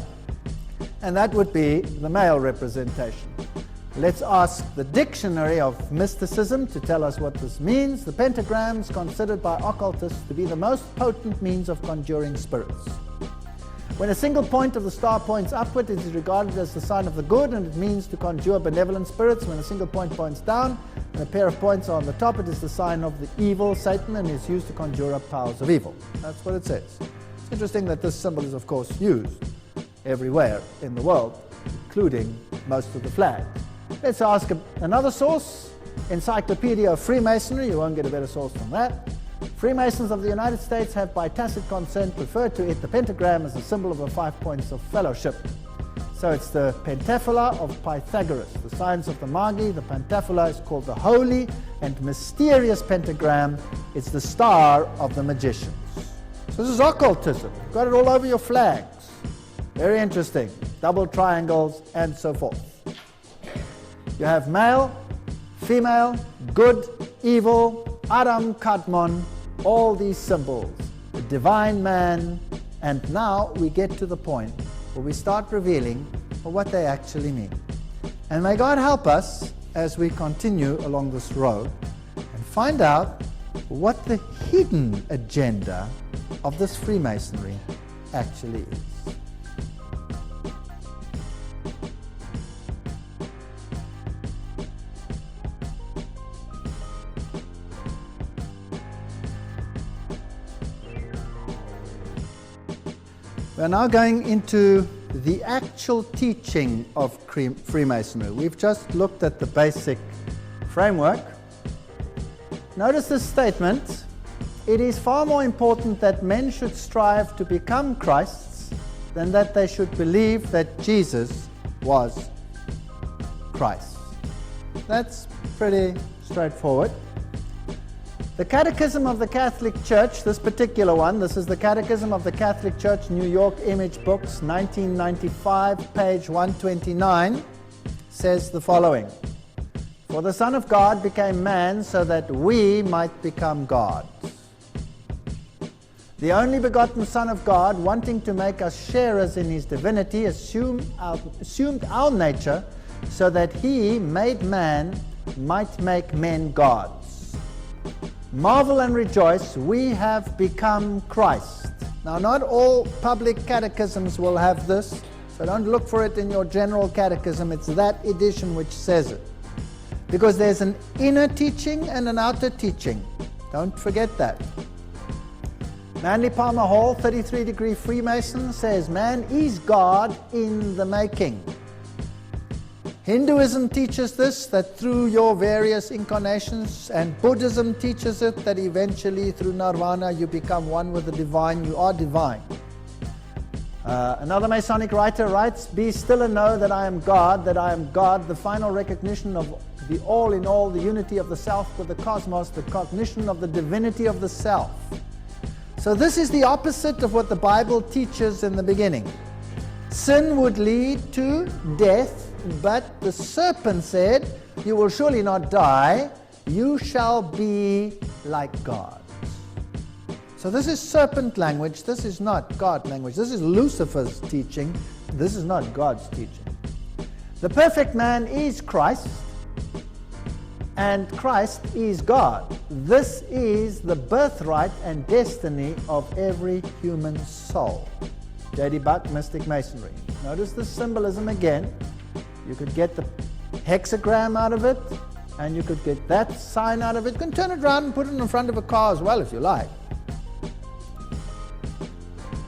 And that would be the male representation. Let's ask the Dictionary of Mysticism to tell us what this means. The pentagram is considered by occultists to be the most potent means of conjuring spirits. When a single point of the star points upward, it is regarded as the sign of the good, and it means to conjure benevolent spirits. When a single point points down and a pair of points are on the top, it is the sign of the evil, Satan, and is used to conjure up powers of evil. That's what it says. It's interesting that this symbol is, of course, used everywhere in the world, including most of the flags. Let's ask another source, Encyclopedia of Freemasonry. You won't get a better source than that. Freemasons of the United States have by tacit consent referred to it, the pentagram, as a symbol of the 5 points of fellowship. So it's the Pentaphora of Pythagoras, the signs of the Magi. The Pentaphora is called the holy and mysterious pentagram. It's the star of the magicians. So this is occultism. You've got it all over your flags. Very interesting. Double triangles and so forth. You have male, female, good, evil, Adam, Kadmon, all these symbols, the divine man, and now we get to the point where we start revealing what they actually mean. And may God help us as we continue along this road and find out what the hidden agenda of this Freemasonry actually is. We are now going into the actual teaching of Freemasonry. We've just looked at the basic framework. Notice this statement: it is far more important that men should strive to become Christs than that they should believe that Jesus was Christ. That's pretty straightforward. The Catechism of the Catholic Church, this particular one, this is the Catechism of the Catholic Church, New York Image Books, 1995, page 129, says the following: For the Son of God became man so that we might become gods. The only begotten Son of God, wanting to make us sharers in his divinity, assumed our nature so that he, made man, might make men gods. Marvel and rejoice, we have become Christ. Now, not all public catechisms will have this, so don't look for it in your general catechism. It's that edition which says it. Because there's an inner teaching and an outer teaching. Don't forget that. Manly Palmer Hall, 33-degree Freemason, says man is God in the making. Hinduism teaches this, that through your various incarnations, and Buddhism teaches it, that eventually through nirvana you become one with the divine, you are divine. Another Masonic writer writes, "Be still and know that I am God, the final recognition of the all in all, the unity of the self with the cosmos, the cognition of the divinity of the self." So this is the opposite of what the Bible teaches in the beginning. Sin would lead to death, but the serpent said, "You will surely not die, you shall be like God." So this is serpent language, this is not God language. This is Lucifer's teaching, this is not God's teaching. The perfect man is Christ, and Christ is God. This is the birthright and destiny of every human soul. J.D. Buck, Mystic Masonry. Notice the symbolism again. You could get the hexagram out of it, and you could get that sign out of it. You can turn it around and put it in front of a car as well if you like.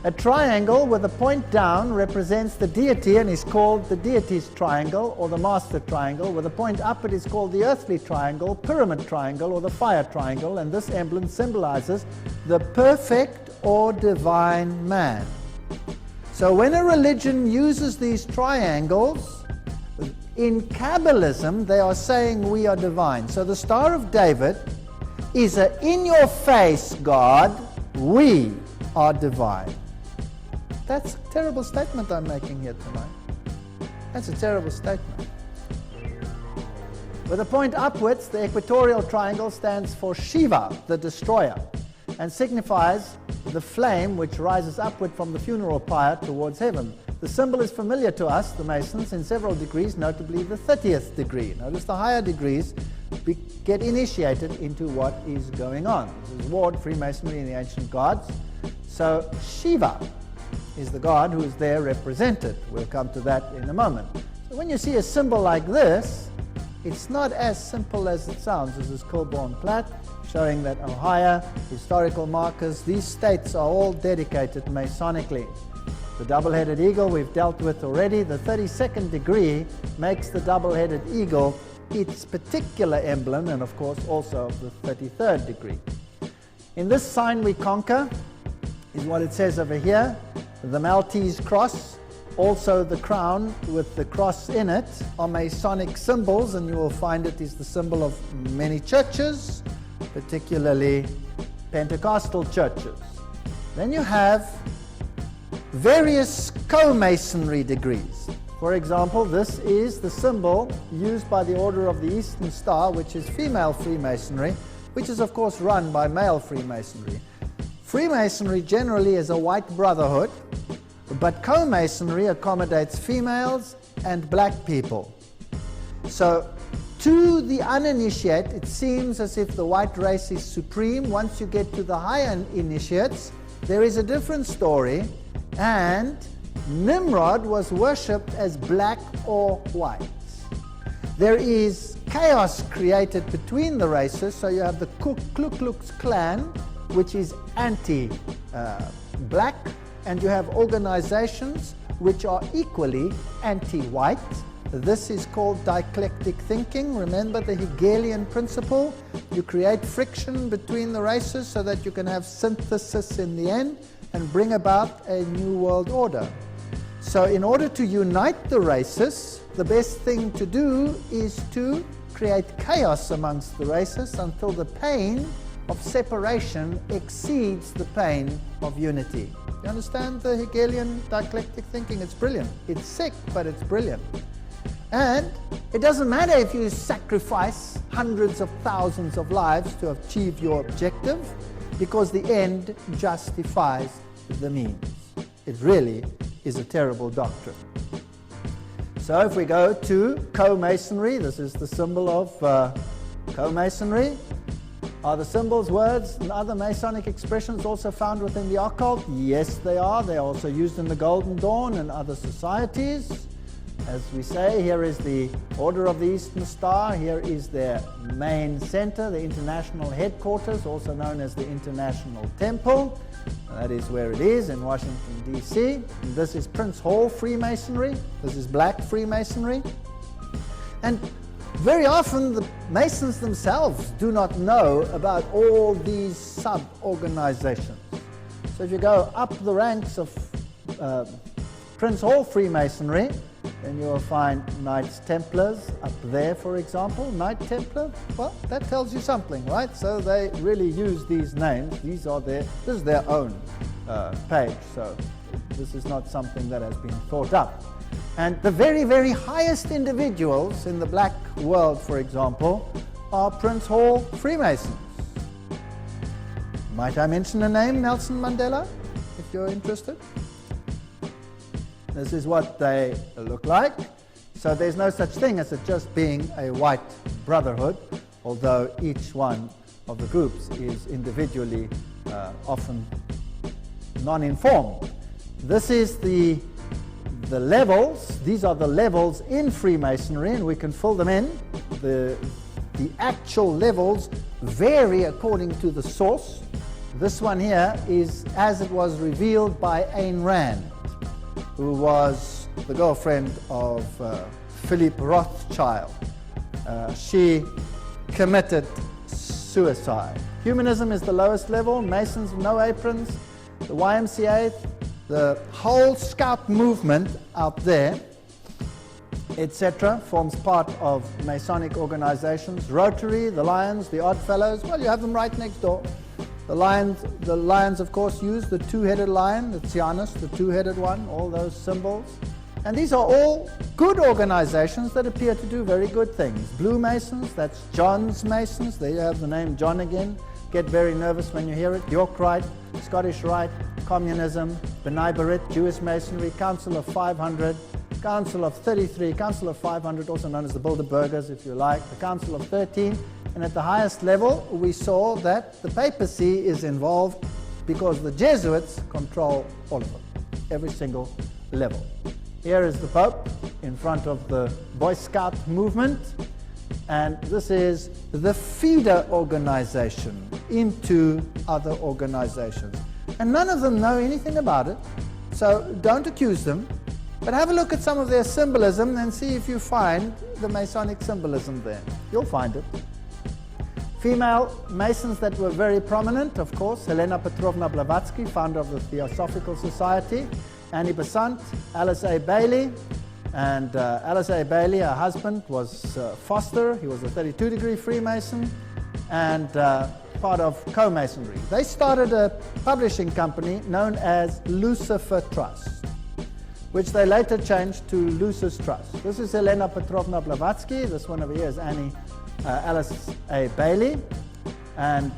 A triangle with a point down represents the deity and is called the deity's triangle or the master triangle. With a point up it is called the earthly triangle, pyramid triangle, or the fire triangle, and this emblem symbolizes the perfect or divine man. So when a religion uses these triangles, in Kabbalism they are saying we are divine. So the Star of David is a in-your-face God, we are divine. That's a terrible statement I'm making here tonight. That's a terrible statement. With a point upwards, the equatorial triangle stands for Shiva, the destroyer, and signifies the flame which rises upward from the funeral pyre towards heaven. The symbol is familiar to us, the Masons, in several degrees, notably the 30th degree. Notice the higher degrees get initiated into what is going on. This is Ward, Freemasonry, and the ancient gods. So Shiva is the God who is there represented. We'll come to that in a moment. So when you see a symbol like this, it's not as simple as it sounds. This is Kilbourne Platt, showing that higher historical markers, these states are all dedicated Masonically. The double-headed eagle we've dealt with already. The 32nd degree makes the double-headed eagle its particular emblem, and of course also the 33rd degree. In this sign we conquer is what it says over here. The Maltese cross, also the crown with the cross in it, are Masonic symbols, and you will find it is the symbol of many churches, particularly Pentecostal churches. Then you have various co-Masonry degrees. For example, this is the symbol used by the Order of the Eastern Star, which is female Freemasonry, which is of course run by male Freemasonry. Freemasonry generally is a white brotherhood, but co-Masonry accommodates females and black people. So to the uninitiate, it seems as if the white race is supreme. Once you get to the higher initiates, there is a different story, and Nimrod was worshipped as black or white. There is chaos created between the races, so you have the Ku Klux Klan, which is anti-black, and you have organizations which are equally anti-white. This is called dialectic thinking. Remember the Hegelian principle. You create friction between the races so that you can have synthesis in the end and bring about a new world order. So in order to unite the races, the best thing to do is to create chaos amongst the races until the pain of separation exceeds the pain of unity. You understand the Hegelian dialectic thinking? It's brilliant. It's sick, but it's brilliant. And it doesn't matter if you sacrifice hundreds of thousands of lives to achieve your objective, because the end justifies the means. It really is a terrible doctrine. So if we go to co-Masonry, this is the symbol of co-Masonry. Are the symbols, words, and other Masonic expressions also found within the occult? Yes, they are. They are also used in the Golden Dawn and other societies. As we say, here is the Order of the Eastern Star. Here is their main center, the international headquarters, also known as the International Temple. That is where it is, in Washington, D.C. This is Prince Hall Freemasonry. This is Black Freemasonry. And very often the Masons themselves do not know about all these sub-organizations. So if you go up the ranks of Prince Hall Freemasonry, then you will find Knights Templars up there, for example. Knight Templar, well, that tells you something, right? So they really use these names. This is their own page, so this is not something that has been thought up. And the very, very highest individuals in the black world, for example, are Prince Hall Freemasons. Might I mention a name, Nelson Mandela, if you're interested? This is what they look like. So there's no such thing as it just being a white brotherhood, although each one of the groups is individually often non-informed. This is the levels. These are the levels in Freemasonry, and we can fill them in. The actual levels vary according to the source. This one here is as it was revealed by Ayn Rand, who was the girlfriend of Philip Rothschild. She committed suicide. Humanism is the lowest level. Masons, no aprons. The YMCA, the whole Scout movement out there, etc., forms part of Masonic organizations. Rotary, the Lions, the Oddfellows, well, you have them right next door. The Lions, of course, use the two-headed lion, the Tianus, the two-headed one, all those symbols. And these are all good organizations that appear to do very good things. Blue Masons, that's John's Masons. There you have the name John again. Get very nervous when you hear it. York Rite, Scottish Rite, Communism, B'nai B'rith, Jewish Masonry, Council of 500, Council of 33, Council of 500, also known as the Bilderbergers, if you like, the Council of 13. And at the highest level, we saw that the papacy is involved because the Jesuits control all of them, every single level. Here is the Pope in front of the Boy Scout movement, and this is the feeder organization into other organizations. And none of them know anything about it, so don't accuse them, but have a look at some of their symbolism and see if you find the Masonic symbolism there. You'll find it. Female Masons that were very prominent, of course, Helena Petrovna Blavatsky, founder of the Theosophical Society, Annie Besant, Alice A. Bailey, and Alice A. Bailey, her husband, was Foster. He was a 32-degree Freemason and part of Co-Masonry. They started a publishing company known as Lucifer Trust, which they later changed to Lucis Trust. This is Helena Petrovna Blavatsky. This one over here is Alice A. Bailey, and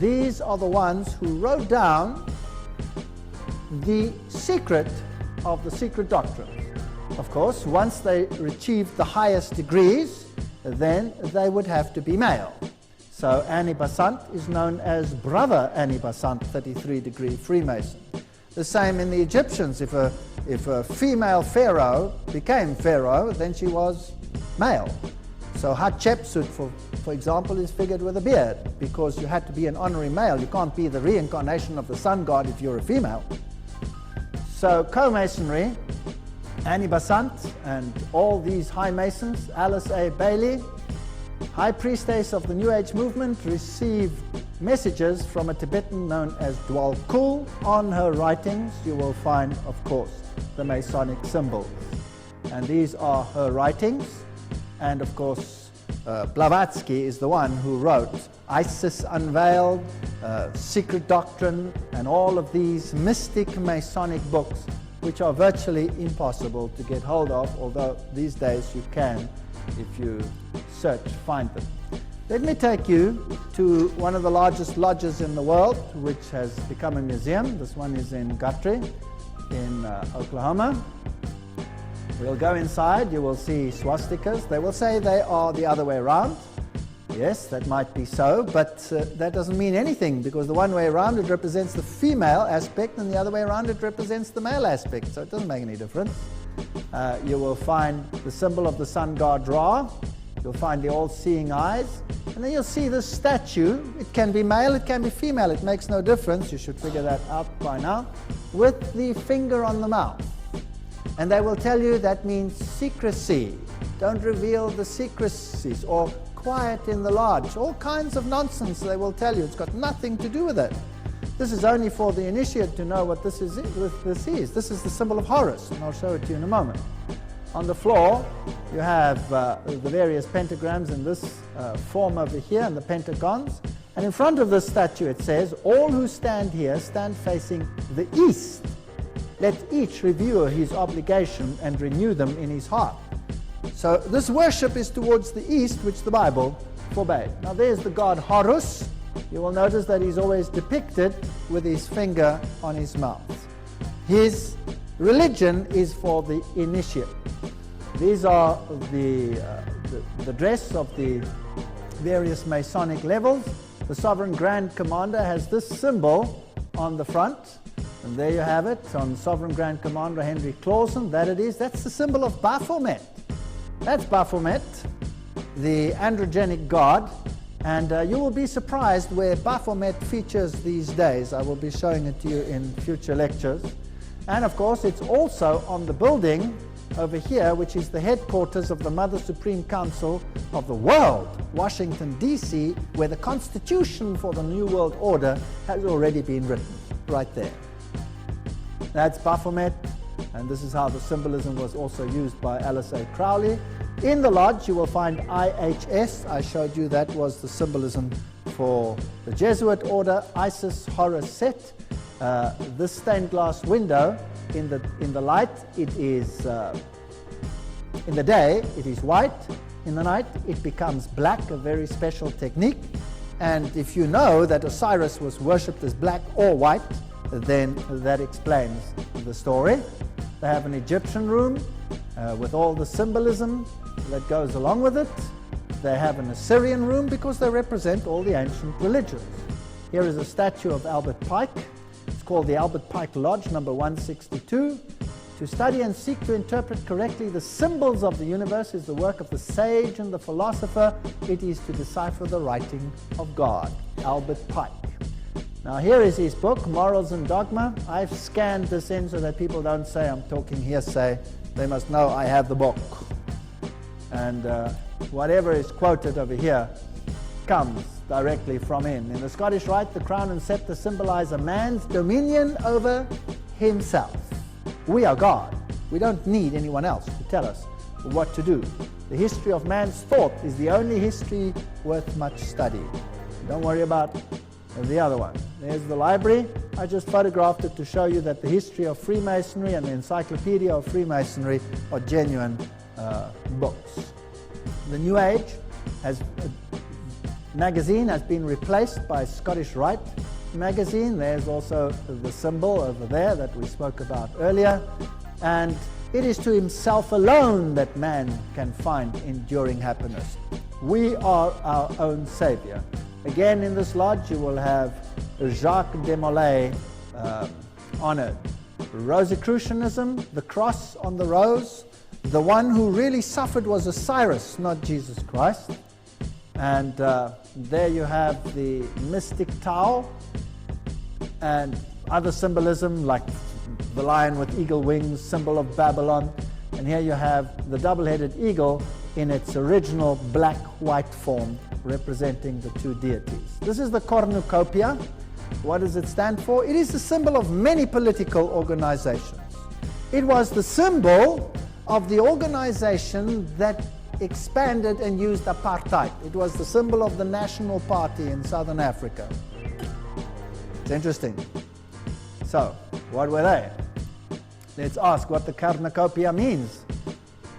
these are the ones who wrote down the secret of the secret doctrines. Of course, once they achieved the highest degrees, then they would have to be male. So Annie Besant is known as Brother Annie Besant, 33-degree Freemason. The same in the Egyptians. If a female pharaoh became pharaoh, then she was male. So Hatshepsut, for example, is figured with a beard because you had to be an honorary male. You can't be the reincarnation of the sun god if you're a female. So Co-Masonry, Annie Besant and all these high Masons, Alice A. Bailey, High Priestess of the New Age movement, received messages from a Tibetan known as Dwal Kul. On her writings you will find, of course, the Masonic symbols. And these are her writings. And of course, Blavatsky is the one who wrote Isis Unveiled, Secret Doctrine, and all of these mystic Masonic books, which are virtually impossible to get hold of, although these days you can, if you search, find them. Let me take you to one of the largest lodges in the world, which has become a museum. This one is in Guthrie, in Oklahoma. We'll go inside, you will see swastikas. They will say they are the other way around. Yes, that might be so, but that doesn't mean anything, because the one way around it represents the female aspect and the other way around it represents the male aspect, so it doesn't make any difference. You will find the symbol of the sun god Ra. You'll find the all-seeing eyes, and then you'll see this statue. It can be male, it can be female, it makes no difference. You should figure that out by now. With the finger on the mouth. And they will tell you that means secrecy. don't reveal the secrecies, or quiet in the lodge. All kinds of nonsense they will tell you. It's got nothing to do with it. This is only for the initiate to know what this is. This is the symbol of Horus, and I'll show it to you in a moment. On the floor, you have the various pentagrams in this form over here, and the pentagons. And in front of this statue it says, all who stand here stand facing the east. Let each review his obligation and renew them in his heart. So this worship is towards the east, which the Bible forbade. Now there's the god Horus. You will notice that he's always depicted with his finger on his mouth. His religion is for the initiate. These are the dress of the various Masonic levels. The Sovereign Grand Commander has this symbol on the front, and there you have it on Sovereign Grand Commander Henry Clausen. That it is. That's the symbol of Baphomet. That's Baphomet, the androgenic god, and you will be surprised where Baphomet features these days. I will be showing it to you in future lectures. And of course, it's also on the building over here, which is the headquarters of the Mother Supreme Council of the world, Washington, D.C., where the Constitution for the New World Order has already been written, right there. That's Baphomet, and this is how the symbolism was also used by Alice A. Crowley. In the lodge, you will find IHS. I showed you that was the symbolism for the Jesuit order, Isis, Horus, Set. This stained glass window, in the light, it is, in the day, it is white. In the night, it becomes black, a very special technique. And if you know that Osiris was worshipped as black or white, then that explains the story. They have an Egyptian room with all the symbolism that goes along with it. They have an Assyrian room because they represent all the ancient religions. Here is a statue of Albert Pike. It's called the Albert Pike Lodge, number 162. To study and seek to interpret correctly the symbols of the universe is the work of the sage and the philosopher. It is to decipher the writing of God. Albert Pike. Now here is his book, Morals and Dogma. I've scanned this in so that people don't say I'm talking hearsay. They must know I have the book. And whatever is quoted over here comes directly from him. In the Scottish Rite, the crown and scepter symbolize a man's dominion over himself. We are God. We don't need anyone else to tell us what to do. The history of man's thought is the only history worth much study. Don't worry about the other one. There's the library. I just photographed it to show you that the history of Freemasonry and the Encyclopedia of Freemasonry are genuine books. The New Age magazine has been replaced by Scottish Rite magazine. There's also the symbol over there that we spoke about earlier. And it is to himself alone that man can find enduring happiness. We are our own savior. Again, in this lodge, you will have Jacques de Molay honored. Rosicrucianism, the cross on the rose. The one who really suffered was Osiris, not Jesus Christ. And there you have the mystic Tao and other symbolism like the lion with eagle wings, symbol of Babylon. And here you have the double-headed eagle in its original black-white form, representing the two deities. This is the cornucopia. What does it stand for? It is the symbol of many political organizations. It was the symbol of the organization that expanded and used apartheid. It was the symbol of the National Party in Southern Africa. It's interesting. So, what were they? Let's ask what the cornucopia means.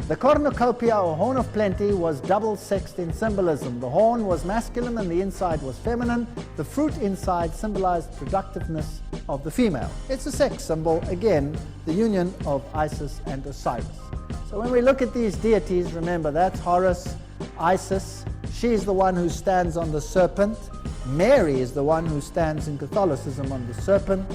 The cornucopia, or horn of plenty, was double-sexed in symbolism. The horn was masculine and the inside was feminine. The fruit inside symbolized productiveness of the female. It's a sex symbol, again, the union of Isis and Osiris. So when we look at these deities, remember that's Horus, Isis. She's the one who stands on the serpent. Mary is the one who stands in Catholicism on the serpent.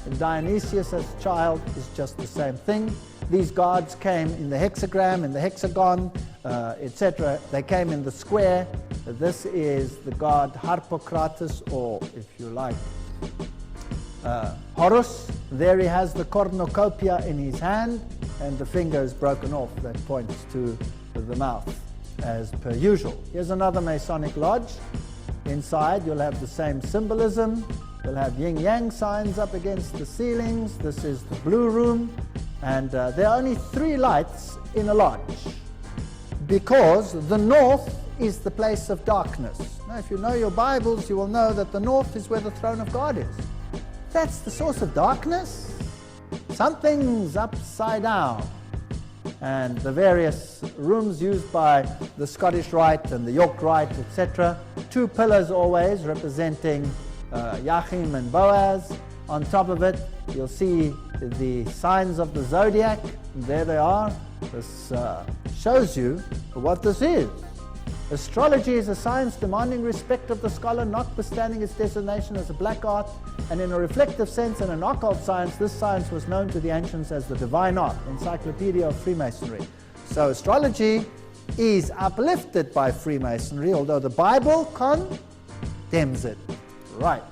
And Dionysius as a child is just the same thing. These gods came in the hexagram, in the hexagon, etc. They came in the square. This is the god Harpocrates, or if you like, Horus. There he has the cornucopia in his hand, and the finger is broken off. That points to the mouth as per usual. Here's another Masonic lodge. Inside you'll have the same symbolism. You'll have yin-yang signs up against the ceilings. This is the blue room. And there are only 3 lights in a lodge because the north is the place of darkness. Now, if you know your Bibles, you will know that the north is where the throne of God is. That's the source of darkness. Something's upside down. And the various rooms used by the Scottish Rite and the York Rite, etc. 2 pillars always representing Joachim and Boaz. On top of it, you'll see the signs of the zodiac. There they are. This shows you what this is. Astrology is a science demanding respect of the scholar, notwithstanding its designation as a black art, and in a reflective sense and an occult science, this science was known to the ancients as the divine art, Encyclopedia of Freemasonry. So astrology is uplifted by Freemasonry, although the Bible condemns it. Right.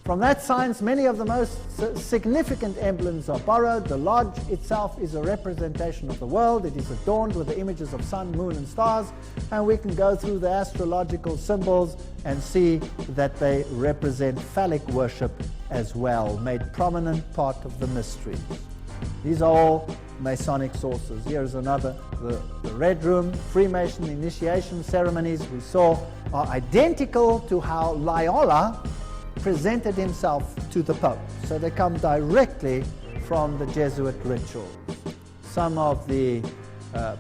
From that science, many of the most significant emblems are borrowed. The lodge itself is a representation of the world. It is adorned with the images of sun, moon, and stars, and we can go through the astrological symbols and see that they represent phallic worship as well, made prominent part of the mysteries. These are all Masonic sources. Here's another, the red room. Freemason initiation ceremonies we saw are identical to how Loyola presented himself to the Pope. So they come directly from the Jesuit rituals. Some of the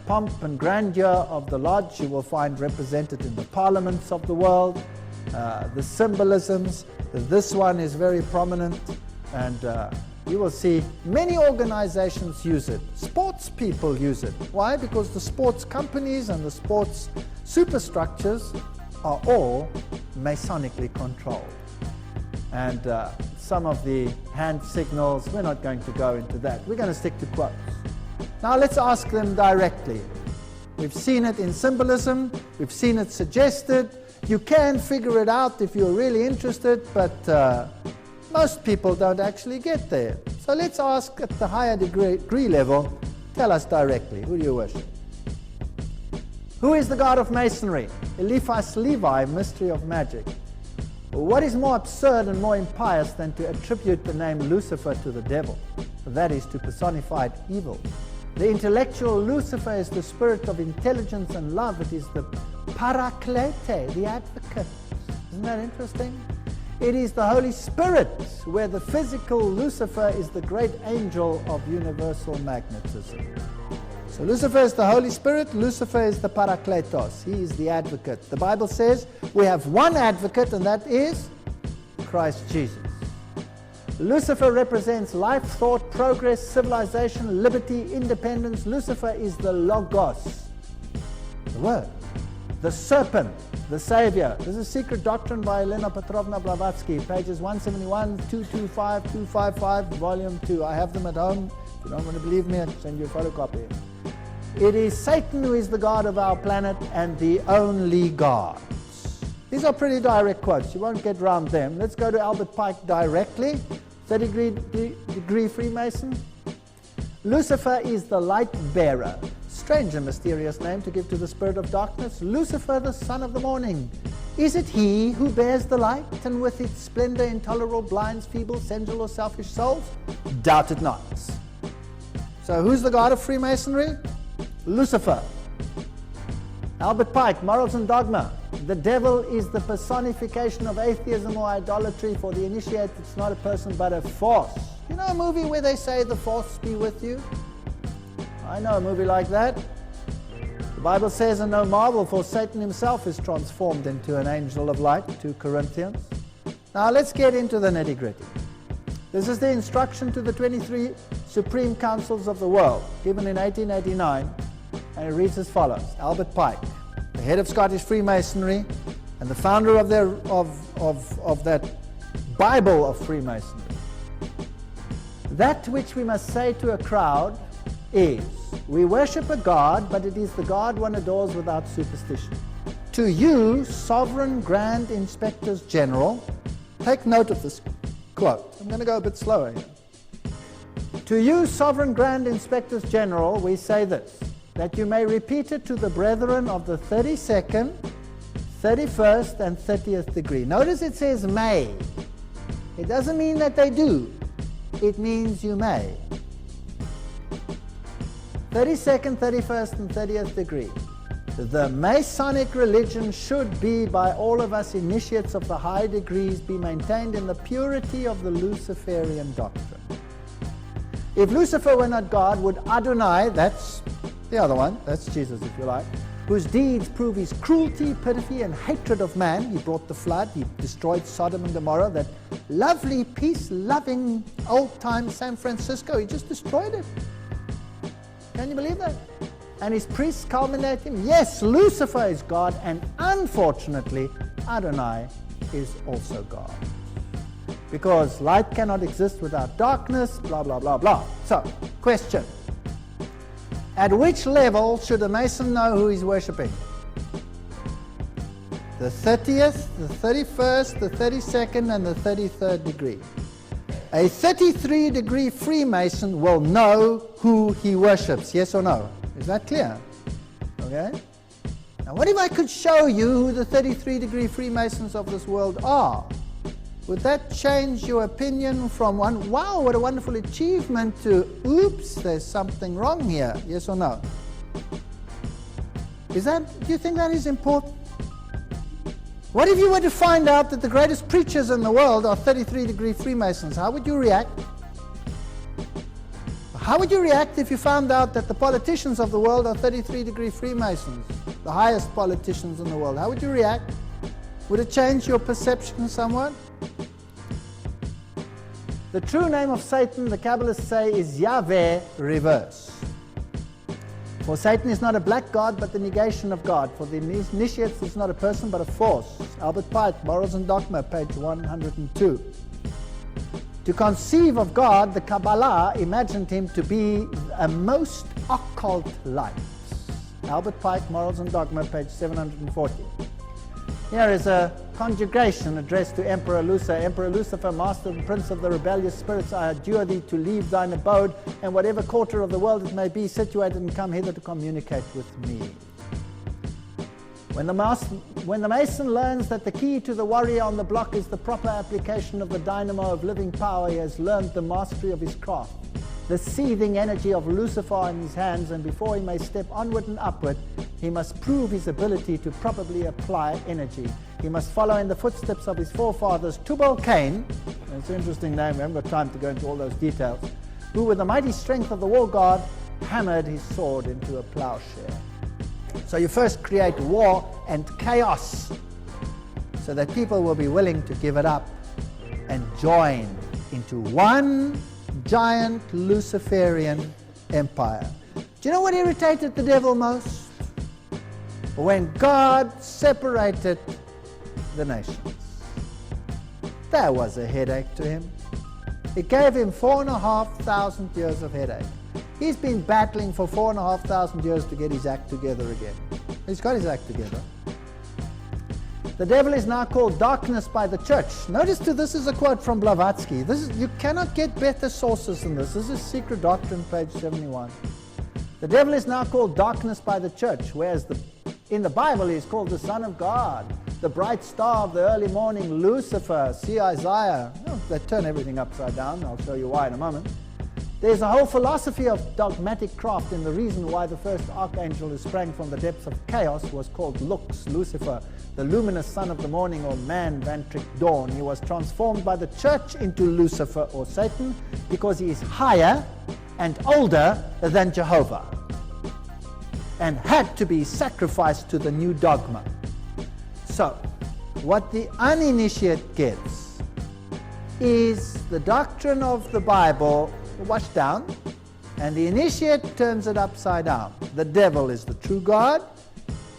pomp and grandeur of the lodge you will find represented in the parliaments of the world. The symbolisms, this one is very prominent, and you will see many organizations use it. Sports people use it. Why? Because the sports companies and the sports superstructures are all Masonically controlled. And some of the hand signals, we're not going to go into that. We're going to stick to quotes. Now let's ask them directly. We've seen it in symbolism. We've seen it suggested. You can figure it out if you're really interested, but most people don't actually get there. So let's ask at the higher degree level, tell us directly, who do you worship? Who is the God of Masonry? Eliphas Levi, Mystery of Magic. What is more absurd and more impious than to attribute the name Lucifer to the devil? That is, to personified evil. The intellectual Lucifer is the spirit of intelligence and love. It is the Paraklete, the advocate. Isn't that interesting? It is the Holy Spirit, where the physical Lucifer is the great angel of universal magnetism. So Lucifer is the Holy Spirit, Lucifer is the Parakletos, he is the advocate. The Bible says we have one advocate, and that is Christ Jesus. Lucifer represents life, thought, progress, civilization, liberty, independence. Lucifer is the Logos, the Word, the serpent, the Savior. This is Secret Doctrine by Elena Petrovna Blavatsky, pages 171, 225, 255, volume 2. I have them at home. If you don't want to believe me, I'll send you a photocopy. It is Satan who is the God of our planet and the only God. These are pretty direct quotes. You won't get around them. Let's go to Albert Pike directly. 30-degree Freemason. Lucifer is the light bearer. Strange and mysterious name to give to the spirit of darkness. Lucifer, the son of the morning. Is it he who bears the light, and with its splendor intolerable blinds feeble, sensual, or selfish souls? Doubt it not. So who's the God of Freemasonry? Lucifer. Albert Pike, Morals and Dogma. The devil is the personification of atheism or idolatry. For the initiated, it's not a person but a force. You know a movie where they say the force be with you? I know a movie like that. The Bible says, and no marvel, for Satan himself is transformed into an angel of light, 2 Corinthians. Now let's get into the nitty-gritty. This is the instruction to the 23 Supreme Councils of the world, given in 1889, and it reads as follows. Albert Pike, the head of Scottish Freemasonry and the founder of that Bible of Freemasonry. That which we must say to a crowd is, we worship a God, but it is the God one adores without superstition. To you, sovereign grand inspectors general, take note of this quote. I'm going to go a bit slower here. To you, sovereign grand inspectors general, we say this. that you may repeat it to the brethren of the 32nd, 31st, and 30th degree. Notice it says may. It doesn't mean that they do. It means you may. 32nd, 31st, and 30th degree. The Masonic religion should be, by all of us initiates of the high degrees, be maintained in the purity of the Luciferian doctrine. If Lucifer were not God, would Adonai, that's the other one, that's Jesus if you like, whose deeds prove his cruelty, perfidy, and hatred of man. He brought the flood, he destroyed Sodom and Gomorrah, that lovely, peace-loving, old-time San Francisco, he just destroyed it. Can you believe that? And his priests culminate him. Yes, Lucifer is God, and unfortunately, Adonai is also God. Because light cannot exist without darkness, blah, blah, blah, blah. So, question. At which level should a Mason know who he's worshipping? The 30th, the 31st, the 32nd, and the 33rd degree. A 33-degree Freemason will know who he worships, yes or no? Is that clear? Okay? Now what if I could show you who the 33-degree Freemasons of this world are? Would that change your opinion from one, wow, what a wonderful achievement, to, oops, there's something wrong here, yes or no? Do you think that is important? What if you were to find out that the greatest preachers in the world are 33-degree Freemasons? How would you react? How would you react if you found out that the politicians of the world are 33-degree Freemasons, the highest politicians in the world? How would you react? Would it change your perception somewhat? The true name of Satan, the Kabbalists say, is Yahweh reverse. For Satan is not a black god, but the negation of God. For the initiates, it's not a person, but a force. Albert Pike, Morals and Dogma, page 102. To conceive of God, the Kabbalah imagined him to be a most occult light. Albert Pike, Morals and Dogma, page 740. Here is a conjugation addressed to Emperor Lucifer. Emperor Lucifer, master and prince of the rebellious spirits, I adjure thee to leave thine abode, and whatever quarter of the world it may be situated, and come hither to communicate with me. When the Mason learns that the key to the warrior on the block is the proper application of the dynamo of living power, he has learned the mastery of his craft, the seething energy of Lucifer in his hands, and before he may step onward and upward, he must prove his ability to properly apply energy. He must follow in the footsteps of his forefathers, Tubal-Cain, it's an interesting name, we haven't got time to go into all those details, who with the mighty strength of the war god hammered his sword into a plowshare. So you first create war and chaos so that people will be willing to give it up and join into one giant Luciferian empire. Do you know what irritated the devil most? When God separated the nations. That was a headache to him. It gave him 4,500 years of headache. He's been battling for 4,500 years to get his act together again. He's got his act together. The devil is now called darkness by the church. Notice too, this is a quote from Blavatsky. You cannot get better sources than this. This is Secret Doctrine, page 71. The devil is now called darkness by the church, whereas in the Bible he is called the Son of God, the bright star of the early morning, Lucifer. See Isaiah. Oh, they turn everything upside down. I'll show you why in a moment. There's a whole philosophy of dogmatic craft in the reason why the first archangel who sprang from the depths of chaos was called Lux, Lucifer, the luminous son of the morning, or man, Vantric dawn. He was transformed by the church into Lucifer, or Satan, because he is higher and older than Jehovah and had to be sacrificed to the new dogma. So, what the uninitiate gets is the doctrine of the Bible washed down, and the initiate turns it upside down. The devil is the true God,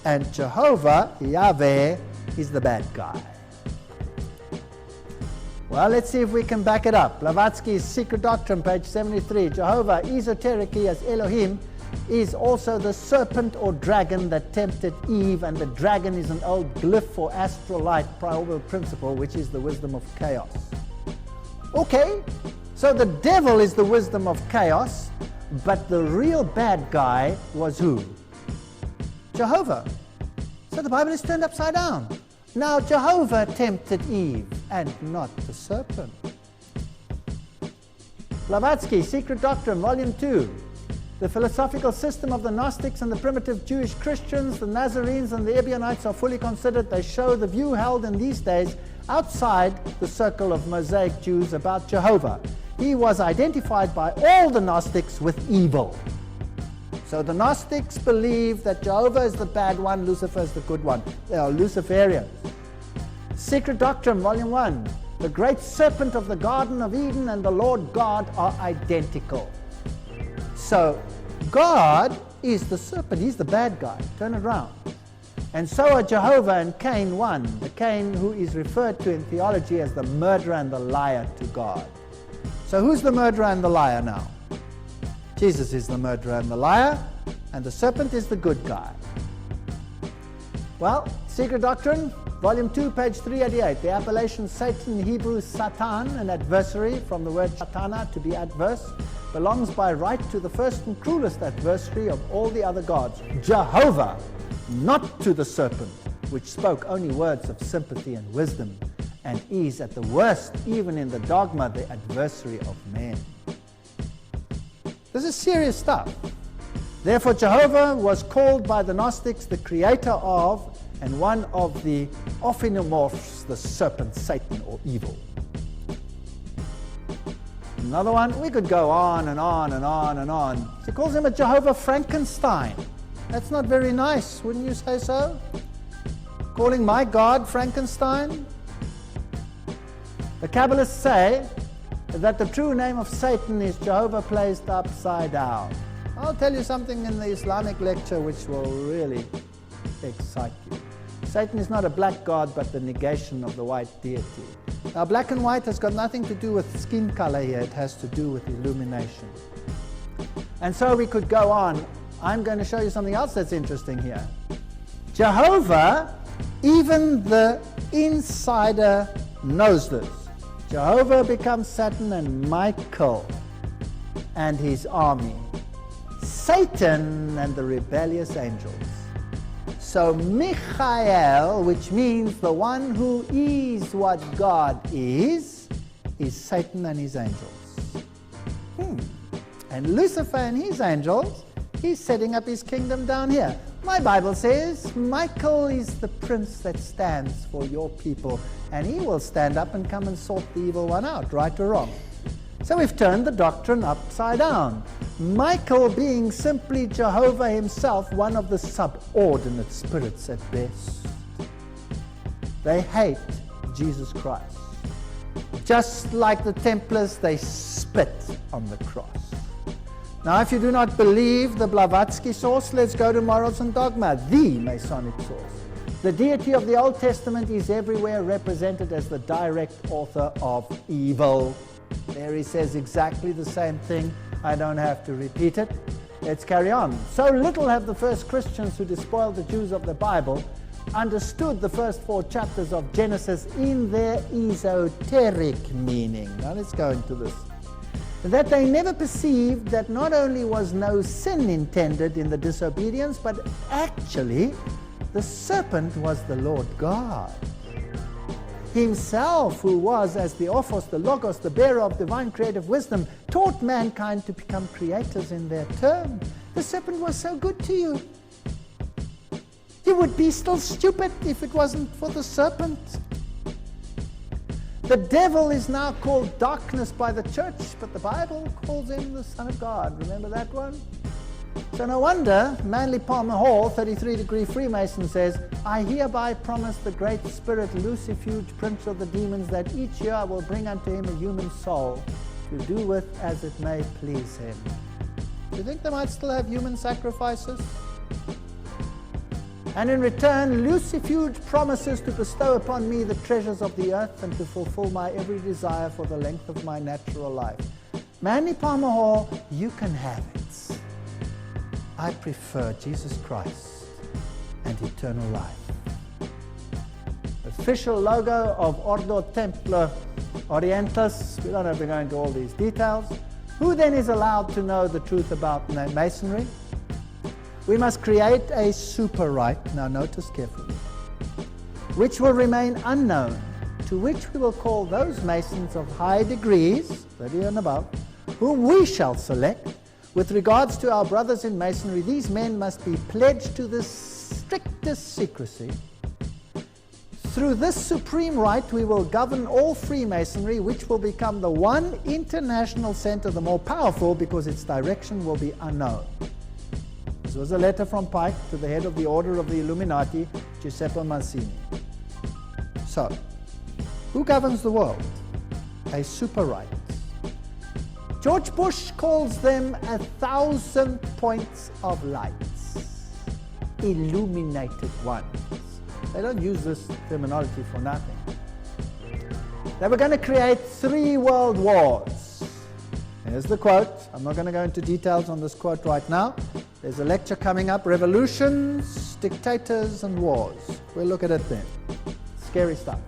and Jehovah, Yahweh, is the bad guy. Well, let's see if we can back it up. Blavatsky's Secret Doctrine, page 73. Jehovah, esoterically as Elohim, is also the serpent or dragon that tempted Eve, and the dragon is an old glyph or astral light prior principle, which is the wisdom of chaos. Okay, so the devil is the wisdom of chaos, But the real bad guy was who? Jehovah. So the Bible is turned upside down. Now Jehovah tempted Eve and not the serpent. Blavatsky, Secret Doctrine, Volume 2. The philosophical system of the Gnostics and the primitive Jewish Christians, the Nazarenes and the Ebionites are fully considered. They show the view held in these days outside the circle of Mosaic Jews about Jehovah. He was identified by all the Gnostics with evil. So the Gnostics believe that Jehovah is the bad one, Lucifer is the good one. They are Luciferians. Secret Doctrine, Volume 1. The great serpent of the Garden of Eden and the Lord God are identical. So God is the serpent. He's the bad guy. Turn it around. And so are Jehovah and Cain one. The Cain who is referred to in theology as the murderer and the liar to God. So who's the murderer and the liar now? Jesus is the murderer and the liar, and the serpent is the good guy. Well, Secret Doctrine, Volume 2, page 388. The appellation Satan, in Hebrew Satan, an adversary, from the word Satana, to be adverse, belongs by right to the first and cruelest adversary of all the other gods, Jehovah, not to the serpent, which spoke only words of sympathy and wisdom, and is at the worst, even in the dogma, the adversary of men. This is serious stuff. Therefore, Jehovah was called by the Gnostics the creator of and one of the ophinomorphs, the serpent, Satan, or evil. Another one, we could go on and on and on and on. He calls him a Jehovah Frankenstein. That's not very nice, wouldn't you say so? Calling my God Frankenstein? The Kabbalists say that the true name of Satan is Jehovah placed upside down. I'll tell you something in the Islamic lecture which will really excite you. Satan is not a black god, but the negation of the white deity. Now, black and white has got nothing to do with skin color here. It has to do with illumination. And so we could go on. I'm going to show you something else that's interesting here. Jehovah, even the insider knows this. Jehovah becomes Satan and Michael and his army. Satan and the rebellious angels. So Michael, which means the one who is what God is Satan and his angels. And Lucifer and his angels, he's setting up his kingdom down here. My Bible says Michael is the prince that stands for your people, and he will stand up and come and sort the evil one out, right or wrong. So we've turned the doctrine upside down. Michael being simply Jehovah himself, one of the subordinate spirits at best. They hate Jesus Christ. Just like the Templars, they spit on the cross. Now, if you do not believe the Blavatsky source, let's go to Morals and Dogma, the Masonic source. The deity of the Old Testament is everywhere represented as the direct author of evil. There he says exactly the same thing. I don't have to repeat it. Let's carry on. So little have the first Christians who despoiled the Jews of the Bible understood the first 4 chapters of Genesis in their esoteric meaning. Now let's go into this. That they never perceived that not only was no sin intended in the disobedience, but actually the serpent was the Lord God himself, who was, as the Ophos, the Logos, the bearer of divine creative wisdom, taught mankind to become creators in their turn. The serpent was so good to you. You would be still stupid if it wasn't for the serpent. The devil is now called darkness by the church, but the Bible calls him the Son of God. Remember that one? So no wonder Manly Palmer Hall, 33-degree Freemason, says, I hereby promise the great spirit Lucifer, prince of the demons, that each year I will bring unto him a human soul to do with as it may please him. Do you think they might still have human sacrifices? And in return, Lucifer promises to bestow upon me the treasures of the earth and to fulfill my every desire for the length of my natural life. Manly Palmer Hall, you can have it. I prefer Jesus Christ and eternal life. Official logo of Ordo Templar Orientis. We don't have to go into all these details. Who then is allowed to know the truth about Masonry? We must create a super rite, now notice carefully, which will remain unknown, to which we will call those Masons of high degrees, 30 and above, whom we shall select. With regards to our brothers in Masonry, these men must be pledged to the strictest secrecy. Through this supreme rite, we will govern all Freemasonry, which will become the one international center, the more powerful, because its direction will be unknown. This was a letter from Pike to the head of the Order of the Illuminati, Giuseppe Mazzini. So, who governs the world? A super rite. George Bush calls them 1,000 points of lights, illuminated ones. They don't use this terminology for nothing. They were going to create 3 world wars. Here's the quote. I'm not going to go into details on this quote right now. There's a lecture coming up, Revolutions, Dictators, and Wars. We'll look at it then. Scary stuff.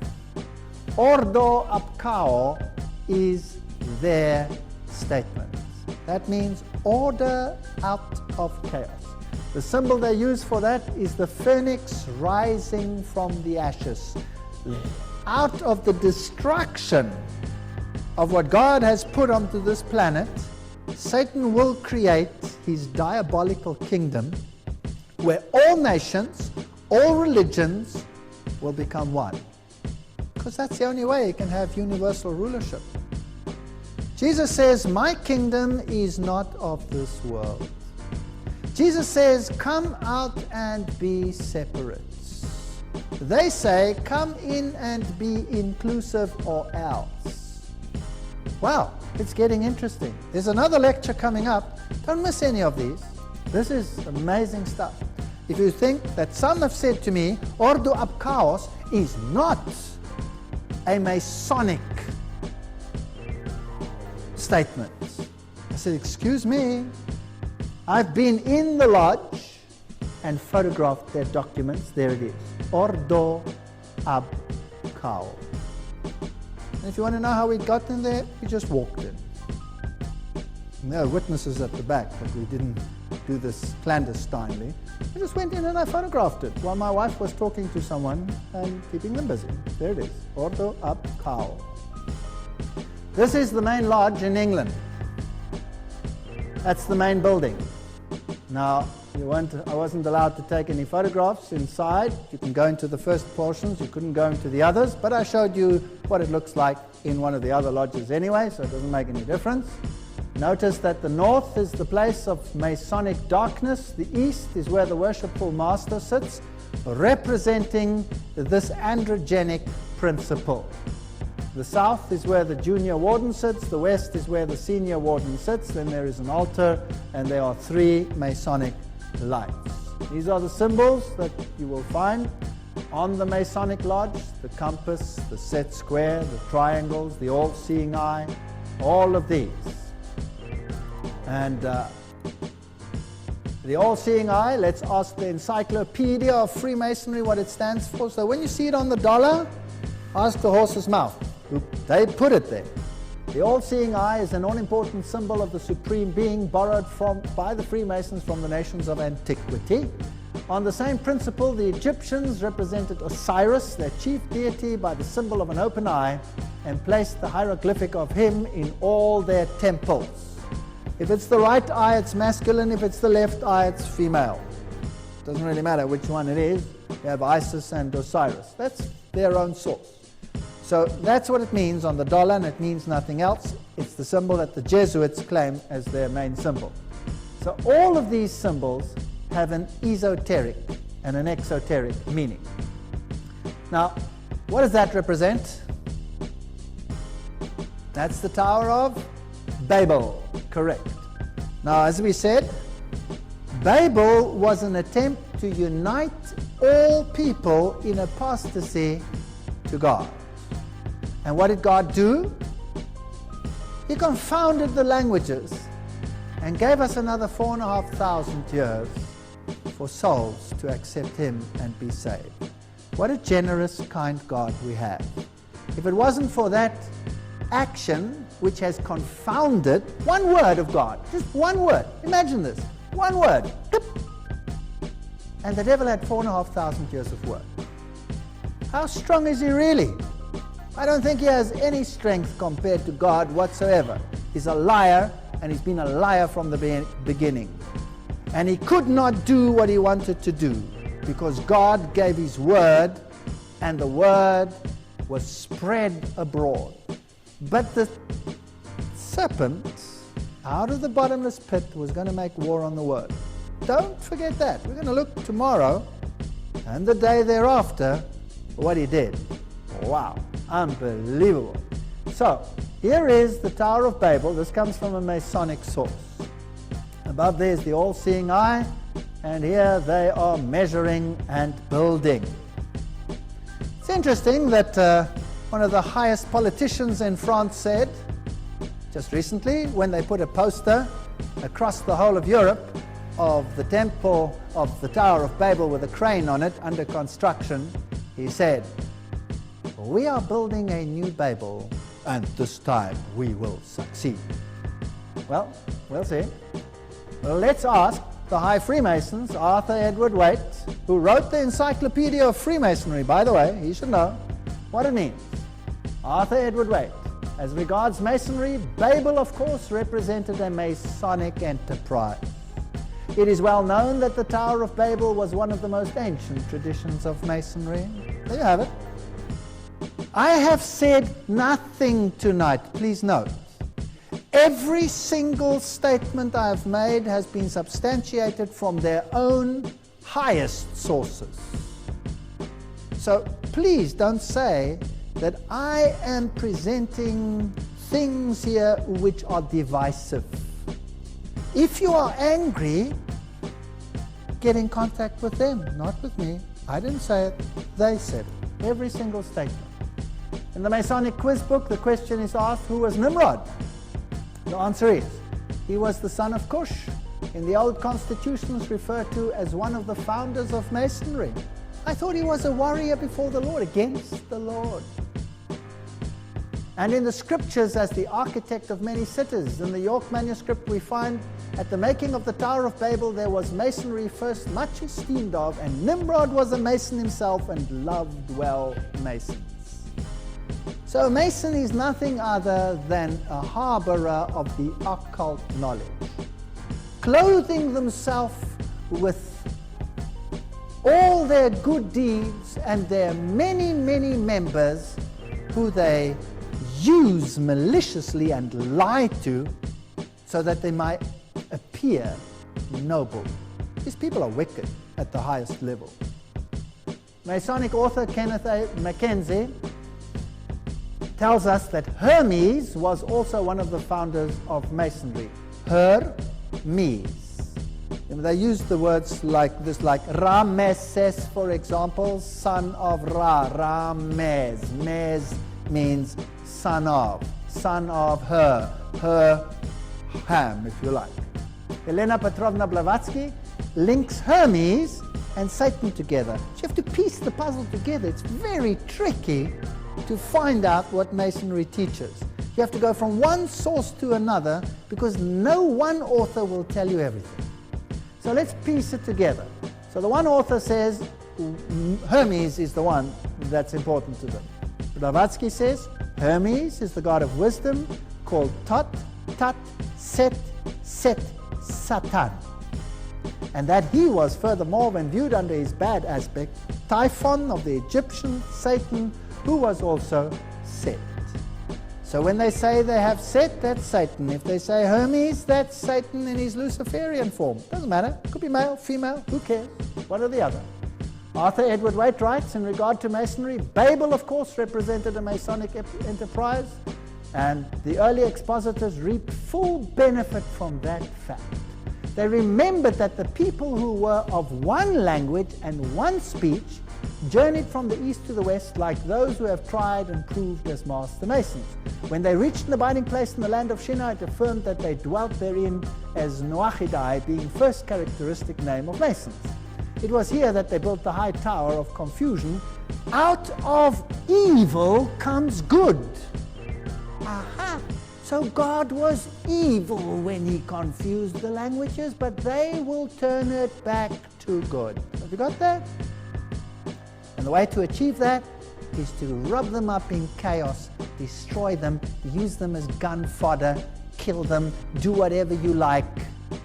Ordo ab chaos is their statement. That means order out of chaos. The symbol they use for that is the phoenix rising from the ashes. Out of the destruction of what God has put onto this planet, Satan will create his diabolical kingdom where all nations, all religions will become one. Because that's the only way he can have universal rulership. Jesus says, my kingdom is not of this world. Jesus says, come out and be separate. They say, come in and be inclusive or else. Wow, it's getting interesting. There's another lecture coming up. Don't miss any of these. This is amazing stuff. If you think that some have said to me, Ordo ab chaos is not a Masonic statement. I said, excuse me. I've been in the lodge and photographed their documents. There it is. Ordo ab chaos. And if you want to know how we got in there, we just walked in. And there are witnesses at the back, but we didn't do this clandestinely. I just went in and I photographed it while my wife was talking to someone and keeping them busy. There it is. Ordo ab chaos. This is the main lodge in England. That's the main building. Now, I wasn't allowed to take any photographs inside. You can go into the first portions. You couldn't go into the others. But I showed you what it looks like in one of the other lodges anyway, so it doesn't make any difference. Notice that the north is the place of Masonic darkness. The east is where the worshipful master sits, representing this androgenic principle. The south is where the junior warden sits, the west is where the senior warden sits, then there is an altar, and there are 3 Masonic lights. These are the symbols that you will find on the Masonic lodge: the compass, the set square, the triangles, the all-seeing eye, all of these. And the all-seeing eye, let's ask the Encyclopedia of Freemasonry what it stands for. So when you see it on the dollar, ask the horse's mouth. They put it there. The all-seeing eye is an all-important symbol of the Supreme Being borrowed by the Freemasons from the nations of antiquity. On the same principle, the Egyptians represented Osiris, their chief deity, by the symbol of an open eye, and placed the hieroglyphic of him in all their temples. If it's the right eye, it's masculine. If it's the left eye, it's female. It doesn't really matter which one it is. You have Isis and Osiris. That's their own source. So that's what it means on the dollar, and it means nothing else. It's the symbol that the Jesuits claim as their main symbol. So all of these symbols have an esoteric and an exoteric meaning. Now, what does that represent? That's the Tower of Babel, correct. Now, as we said, Babel was an attempt to unite all people in apostasy to God. And what did God do? He confounded the languages and gave us another 4,500 years for souls to accept Him and be saved. What a generous, kind God we have. If it wasn't for that action, which has confounded one word of God. Just one word. Imagine this. One word. And the devil had 4,500 years of work. How strong is he really? I don't think he has any strength compared to God whatsoever. He's a liar, and he's been a liar from the beginning. And he could not do what he wanted to do because God gave his word, and the word was spread abroad. But the serpent, out of the bottomless pit, was going to make war on the word. Don't forget that. We're going to look tomorrow and the day thereafter what he did. Wow, unbelievable. So, here is the Tower of Babel. This comes from a Masonic source. Above there is the all-seeing eye, and here they are measuring and building. It's interesting that one of the highest politicians in France said, just recently, when they put a poster across the whole of Europe of the temple of the Tower of Babel with a crane on it under construction, he said, "We are building a new Babel, and this time we will succeed." Well, we'll see. Well, let's ask the High Freemasons, Arthur Edward Waite, who wrote the Encyclopedia of Freemasonry, by the way, he should know what it means. Arthur Edward Waite. As regards Masonry, Babel, of course, represented a Masonic enterprise. It is well known that the Tower of Babel was one of the most ancient traditions of Masonry. There you have it. I have said nothing tonight, please note. Every single statement I have made has been substantiated from their own highest sources. So please don't say that I am presenting things here which are divisive. If you are angry, get in contact with them, not with me. I didn't say it, they said it. Every single statement. In the Masonic quiz book, the question is asked, who was Nimrod? The answer is, he was the son of Cush, in the old constitutions referred to as one of the founders of Masonry. I thought he was a warrior before the Lord, against the Lord. And in the scriptures as the architect of many cities. In the York manuscript we find, at the making of the Tower of Babel there was masonry first much esteemed of, and Nimrod was a mason himself and loved well masons. So a mason is nothing other than a harborer of the occult knowledge, clothing themselves with all their good deeds and their many, many members who they use maliciously and lie to so that they might appear noble. These people are wicked at the highest level. Masonic author Kenneth A. Mackenzie tells us that Hermes was also one of the founders of Masonry. Hermes. They use the words like this, like Rameses, for example, son of Ra, Rames. Mes means son of her Ham, if you like. Elena Petrovna Blavatsky links Hermes and Satan together. You have to piece the puzzle together. It's very tricky to find out what Masonry teaches. You have to go from one source to another because no one author will tell you everything. So let's piece it together. So the one author says Hermes is the one that's important to them. Blavatsky says Hermes is the god of wisdom called Tot, Tat, Set, Satan. And that he was furthermore, when viewed under his bad aspect, Typhon of the Egyptian, Satan, who was also Set. So when they say they have Set, that's Satan. If they say Hermes, that's Satan in his Luciferian form. Doesn't matter. Could be male, female, who cares? One or the other. Arthur Edward Waite writes, in regard to Masonry, Babel, of course, represented a Masonic enterprise, and the early expositors reaped full benefit from that fact. They remembered that the people who were of one language and one speech journeyed from the east to the west like those who have tried and proved as master masons. When they reached an abiding place in the land of Shinar, it affirmed that they dwelt therein as Noachidai, being first characteristic name of masons. It was here that they built the high tower of confusion. Out of evil comes good. Aha! So So God was evil when he confused the languages, but they will turn it back to good. Have you got that? And the way to achieve that is to rub them up in chaos, destroy them, use them as gun fodder, kill them, do whatever you like,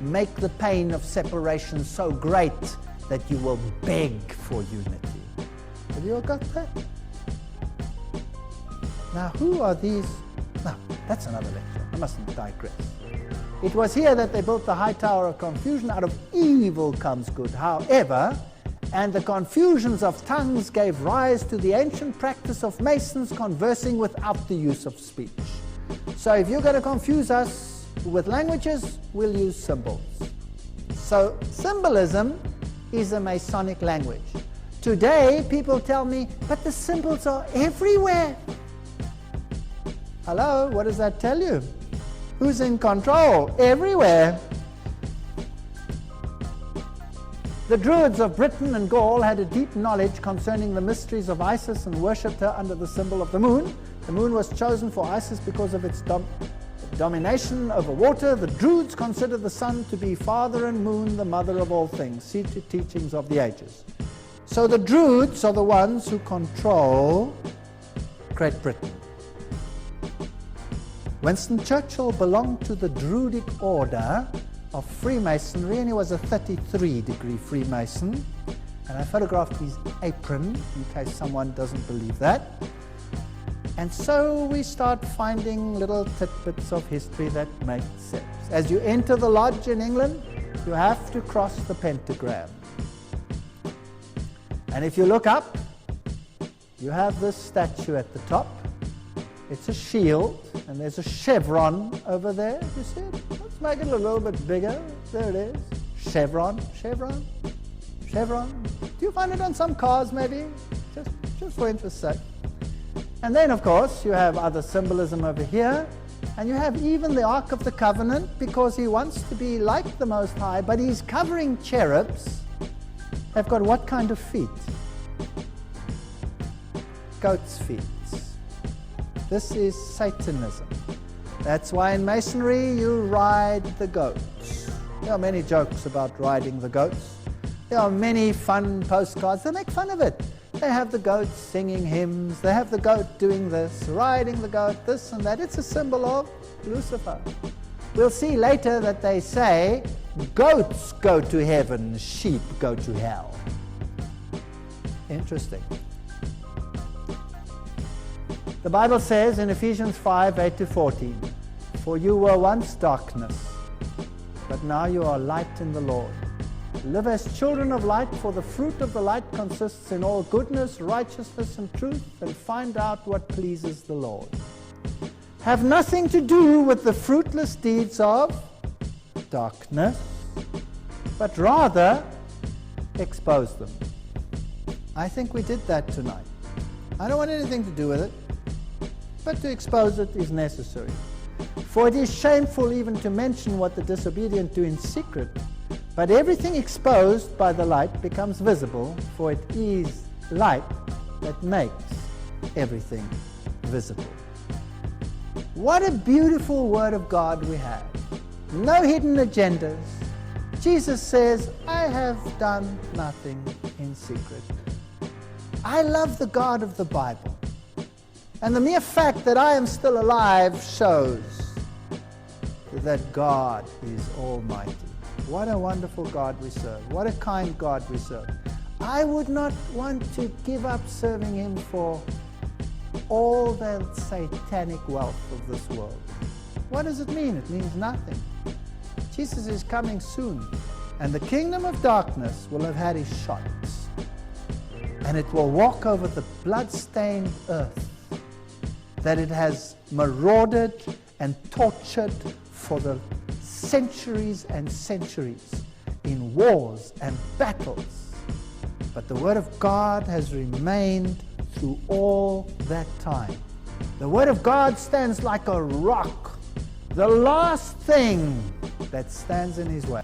make the pain of separation so great that you will beg for unity. Have you all got that? Now, who are these? No, that's another lecture. I mustn't digress. It was here that they built the high tower of confusion. Out of evil comes good. However, and the confusions of tongues gave rise to the ancient practice of Masons conversing without the use of speech. So if you're going to confuse us with languages, we'll use symbols. So symbolism is a Masonic language. Today, people tell me, but the symbols are everywhere. Hello, what does that tell you? Who's in control? Everywhere. The Druids of Britain and Gaul had a deep knowledge concerning the mysteries of Isis and worshipped her under the symbol of the moon. The moon was chosen for Isis because of its domination over water. The Druids considered the sun to be father and moon the mother of all things. See the teachings of the ages. So the Druids are the ones who control Great Britain. Winston Churchill belonged to the Druidic order of Freemasonry, and he was a 33-degree Freemason. And I photographed his apron in case someone doesn't believe that. And so we start finding little tidbits of history that make sense. As you enter the lodge in England, you have to cross the pentagram. And if you look up, you have this statue at the top. It's a shield, and there's a chevron over there. You see it? Let's make it a little bit bigger. There it is. Chevron, chevron, chevron. Do you find it on some cars, maybe? Just for interest's sake. And then, of course, you have other symbolism over here. And you have even the Ark of the Covenant, because he wants to be like the Most High, but his covering cherubs have got what kind of feet? Goat's feet. This is Satanism. That's why in Masonry you ride the goats. There are many jokes about riding the goats. There are many fun postcards. They make fun of it. They have the goat singing hymns. They have the goat doing this, riding the goat, this and that. It's a symbol of Lucifer. We'll see later that they say goats go to heaven, sheep go to hell. Interesting. The Bible says in Ephesians 5:8-14, "For you were once darkness, but now you are light in the Lord. Live as children of light, for the fruit of the light consists in all goodness, righteousness, and truth, and find out what pleases the Lord. Have nothing to do with the fruitless deeds of darkness, but rather expose them." I think we did that tonight. I don't want anything to do with it, but to expose it is necessary. For it is shameful even to mention what the disobedient do in secret, but everything exposed by the light becomes visible, for it is light that makes everything visible. What a beautiful word of God we have. No hidden agendas. Jesus says, "I have done nothing in secret." I love the God of the Bible. And the mere fact that I am still alive shows that God is almighty. What a wonderful God we serve. What a kind God we serve. I would not want to give up serving him for all the satanic wealth of this world. What does it mean? It means nothing. Jesus is coming soon, and the kingdom of darkness will have had his shots, and it will walk over the blood-stained earth that it has marauded and tortured for the centuries and centuries in wars and battles. But the Word of God has remained through all that time. The Word of God stands like a rock, the last thing that stands in his way.